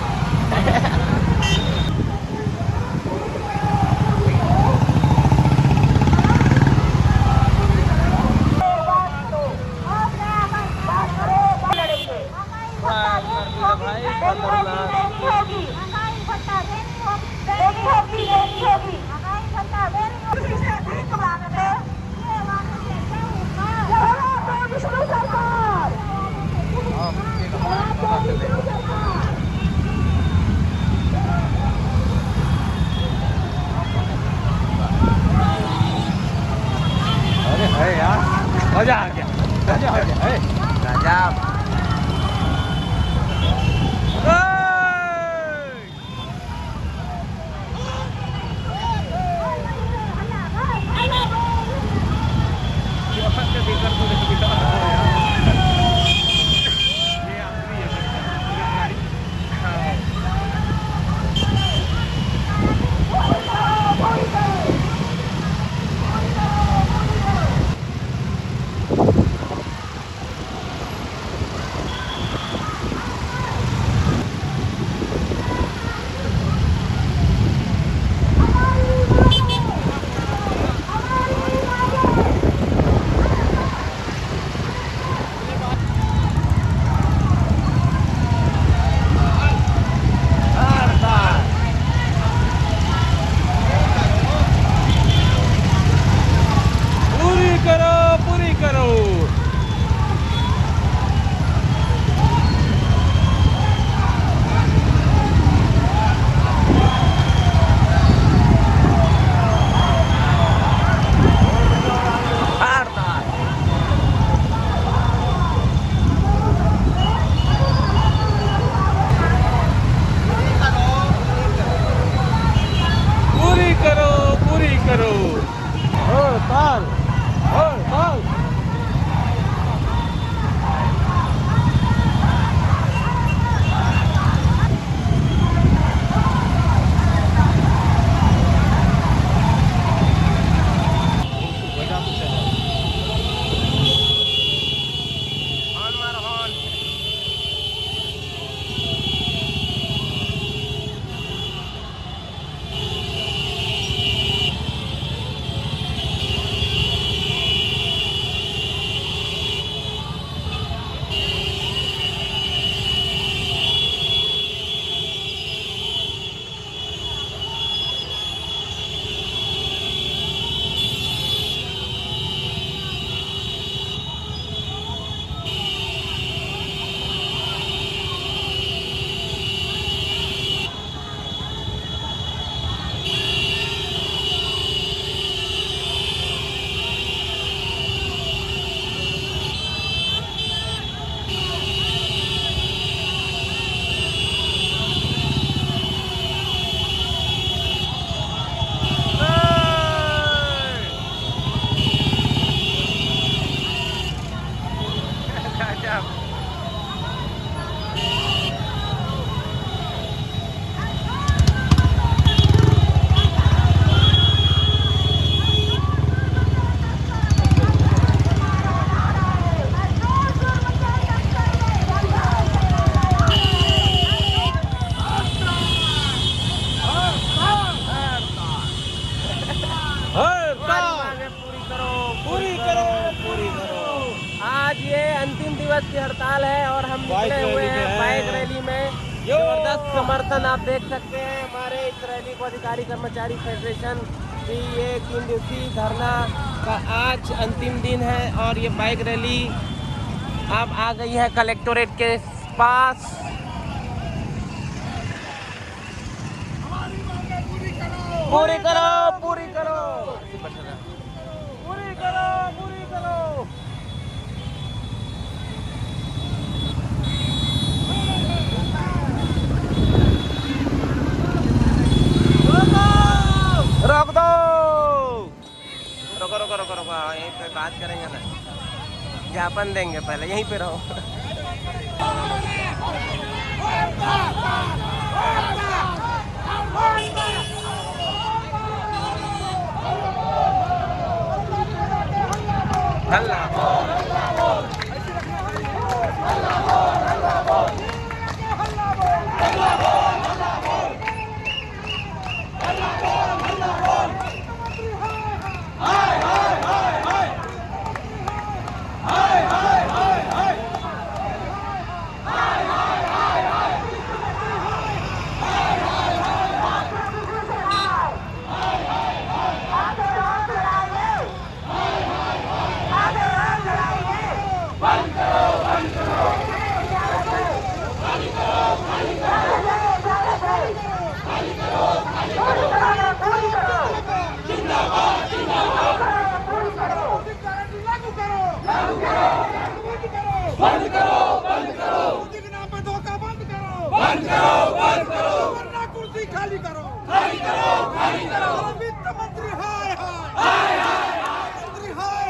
मांगे पूरी करो, पूरी करो, पूरी करो। आज ये अंतिम दिवस की हड़ताल है और हम निकले हुए हैं बाइक रैली में। जबरदस्त समर्थन आप देख सकते हैं। हमारे इस रैली को अधिकारी कर्मचारी फेडरेशन की ये 3 दिवसीय धरना का आज अंतिम दिन है और ये बाइक रैली अब आ गई है कलेक्टोरेट के पास। पूरी करो, पूरी करो, पूरी करो, पूरी करो। रोक दो, रोको रोको रोको रोको, यहीं पे बात करेंगे ना, ज्ञापन देंगे, पहले यहीं पे रहो। खाली करो, खाली करो, खाली करो। वित्त मंत्री हाय हाय, मंत्री हाय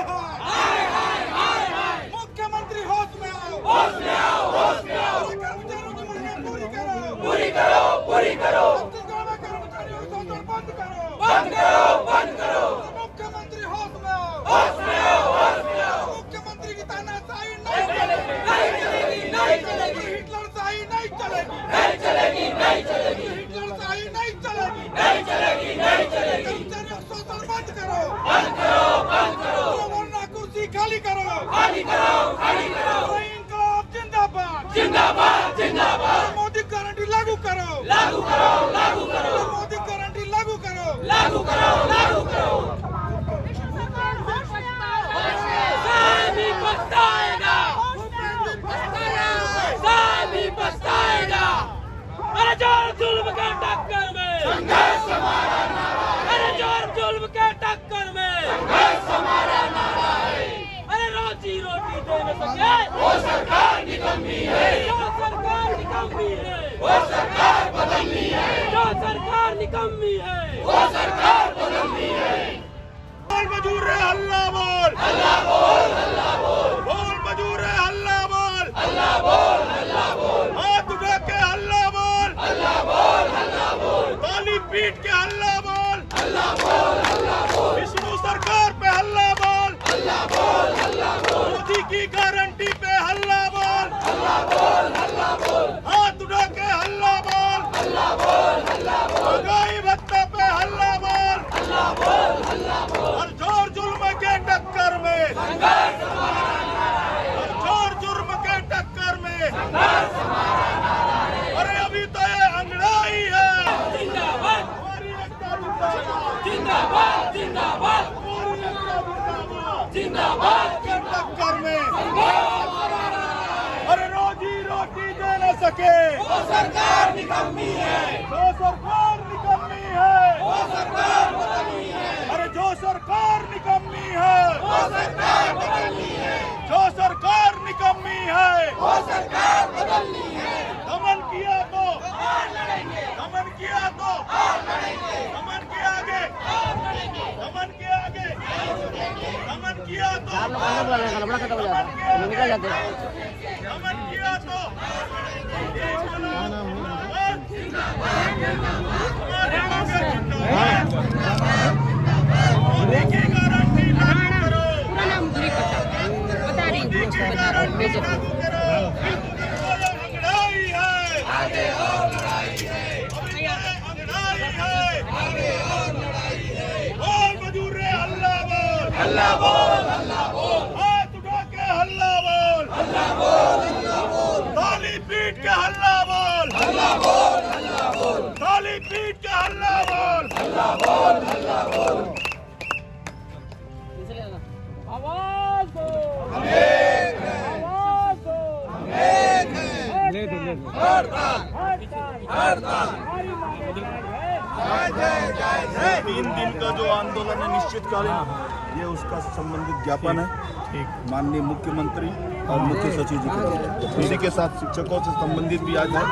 हाय, मुख्यमंत्री होश में आओ, होश में आओ, होश में आओ। कर्मचारियों की मांगें पूरी करो, पूरी करो, पूरी करो। छत्तीसगढ़ में कर्मचारियों को शोषण बंद करो, बंद करो, बंद करो। मुख्यमंत्री होश में आओ, होश में आओ, होश में आओ। मुख्यमंत्री की तानाशाही नहीं चलेगी, नहीं चलेगी, नहीं चलेगी। हिटलरशाही नहीं चलेगी, नहीं चलेगी, नहीं चलेगी। हिटलरशाही नहीं चलेगी, नहीं चलेगी, नहीं चलेगी। कर्मचारियों को शोषण बंद करो, बंद करो, बंद करो। वरना कुर्सी खाली करो, खाली करो, खाली करो। इंकलाब जिंदाबाद, जिंदाबाद, जिंदाबाद। मोदी गारंटी लागू करो, लागू करो, लागू करो। मोदी गारंटी लागू करो, लागू करो, लागू करो। पछताएगा, पछताएगा। अरे जोर जुल्म के टक्कर में संघर्ष हमारा नारा है। अरे जोर जुल्म के टक्कर में संघर्ष हमारा नारा है। अरे रोजी रोटी दे न सके वो सरकार निकम्मी है, जो सरकार निकम्मी है वो सरकार बदलनी है, जो सरकार निकम्मी है वो सरकार बदलनी है। बोल मजूर रे हल्ला बोल, हल्ला बोल, हल्ला बोल। बोल मजूर रे हल्ला बोल, हल्ला बोल, हल्ला बोल। हाथ उठा के हल्ला बोल, हल्ला बोल, हल्ला बोल। ताली पीट के हल्ला बोल, हल्ला बोल, हल्ला बोल। विष्णु सरकार पे हल्ला बोल, हल्ला बोल, हल्ला बोल। मोदी की गारंटी पे हल्ला बोल, हल्ला बोल, हल्ला बोल। हाथ उठा के हल्ला बोल, हल्ला बोल, हल्ला बोल। महंगाई भत्ता पे हल्ला बोल, हल्ला बोल, हल्ला बोल। और जोर जुल्म के टक्कर में संघर्ष हमारा नारा है, और जोर जुर्म के टक्कर में संघर्ष हमारा नारा है। अरे अभी तो ये अंगड़ाई है, जिंदाबाद हमारी एकता जिंदाबाद, जिंदाबाद, जिंदाबाद हमारी एकता जिंदाबाद, जिंदाबाद के टक्कर में संघर्ष हमारा नारा है। अरे रोजी रोटी दे न सके वो सरकार निकम्मी है, जो सरकार निकम्मी है वो सरकार बदलनी है। अरे जो सरकार निकम्मी है वो सरकार बदलनी है, जो सरकार निकम्मी है वो सरकार बदलनी है। दमन किया तो और लड़ेंगे, दमन किया तो और लड़ेंगे। दमन के आगे और लड़ेंगे, दमन के आगे दमन किया तो दमन किया तो मोदी की गारंटी लागू करो, मोदी की गारंटी लागू करो। अंगड़ाई है, आगे और लड़ाई है, अंगड़ाई है, आगे और लड़ाई है। बोल मजूर हल्ला बोल, हाथ उठा के हल्ला बोल, ताली पीट के हल्ला बोल, ताली पीट के हल्ला बोल, आवाज दो, आवाज दो, तीन दिन का जो आंदोलन है निश्चितकालीन, ये उसका संबंधित ज्ञापन है माननीय मुख्यमंत्री और मुख्य सचिव जी को। इसी के साथ शिक्षकों से संबंधित भी आ जाए।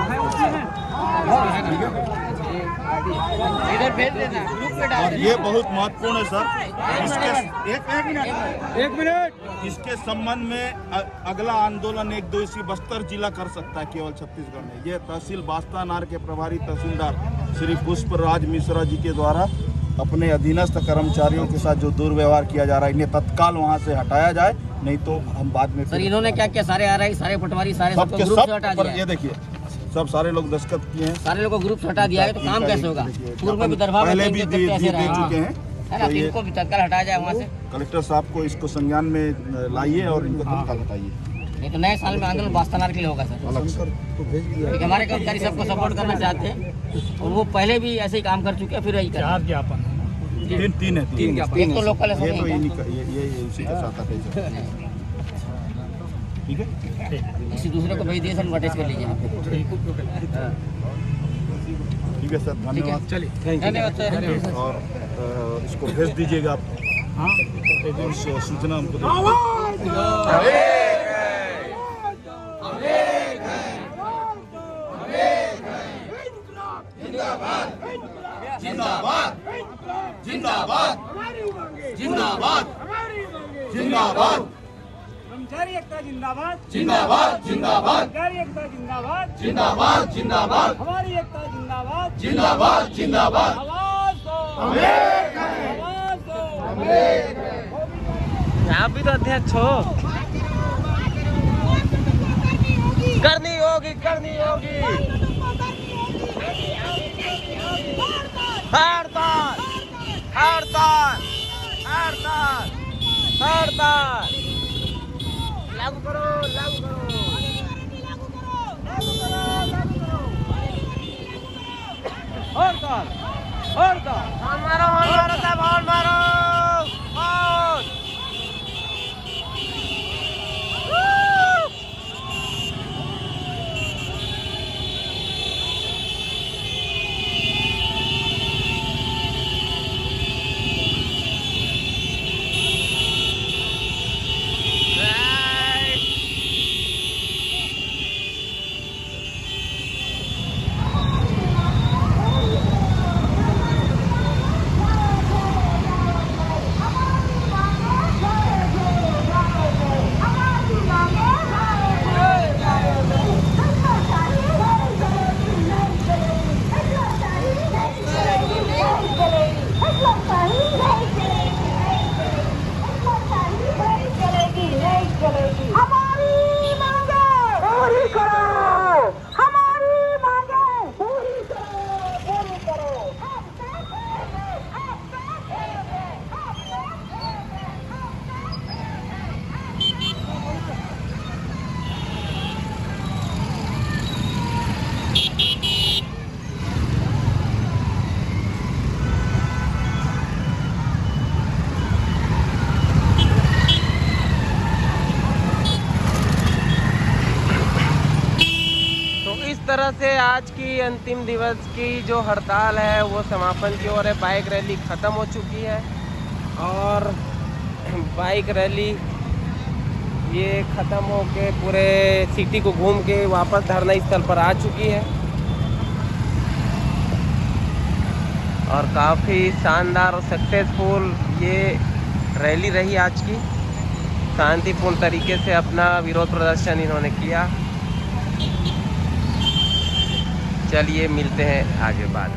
और ये बहुत महत्वपूर्ण है सर। इसके एक मिनट इसके संबंध में अगला आंदोलन 1 दिवसीय बस्तर जिला कर सकता है केवल छत्तीसगढ़ में। ये तहसील बास्तानार के प्रभारी तहसीलदार श्री पुष्पराज मिश्रा जी के द्वारा अपने अधीनस्थ कर्मचारियों के साथ जो दुर्व्यवहार किया जा रहा है, इन्हें तत्काल वहां से हटाया जाए, नहीं तो हम बाद में। सर इन्होंने क्या किया? सारे आ रहे हैं, सारे पटवारी, सारे सबको ग्रुप से हटा दिया। ये देखिए सब सारे लोग दस्तखत किए हैं, सारे लोग को ग्रुप से हटा दिया है, तो काम कैसे होगा? पूर्व में विदर्भा पहले भी दे चुके हैं, तो इनको भी तत्काल हटाया जाए वहाँ से। कलेक्टर साहब को इसको संज्ञान में लाइए और इनको तत्काल हटाइए। ये तो नए साल में आंदोलन बास्तानार के लिए होगा सर। क्योंकि हमारे कर्मचारी सबको सपोर्ट करना चाहते हैं और वो पहले भी ऐसे ही काम कर चुके हैं, फिर वही कर ज्ञापन तीन है। एक तो लोकल है, ये तो ये उसी के साथ है। ठीक है, किसी दूसरे को भेज दिए सर, नोटिस कर लीजिए। ठीक है सर, धन्यवाद। चलिए धन्यवाद सर। और इसको भेज दीजिएगा आप। और सूचना हमको जिंदाबाद, जिंदाबाद, जिंदाबाद, जिंदाबाद, कर्मचारी एकता जिंदाबाद, जिंदाबाद, जिंदाबाद, कर्मचारी एकता जिंदाबाद, जिंदाबाद, जिंदाबाद, हमारी एकता जिंदाबाद, जिंदाबाद, जिंदाबाद। आवाज दो, आवाज दो। आप भी तो अध्यक्ष हो। करनी होगी, करनी होगी। हड़ताल, हड़ताल, हड़ताल, हड़ताल। लागू करो, लागू करो, हड़ताल, हड़ताल। हॉर्न मारो, हॉर्न मारो साहब, हॉर्न मारो, हॉर्न। तरह से आज की अंतिम दिवस की जो हड़ताल है वो समापन की ओर है। बाइक रैली ख़त्म हो चुकी है और बाइक रैली ये ख़त्म हो के पूरे सिटी को घूम के वापस धरना स्थल पर आ चुकी है और काफ़ी शानदार और सक्सेसफुल ये रैली रही आज की। शांतिपूर्ण तरीके से अपना विरोध प्रदर्शन इन्होंने किया। चलिए मिलते हैं आगे बाद।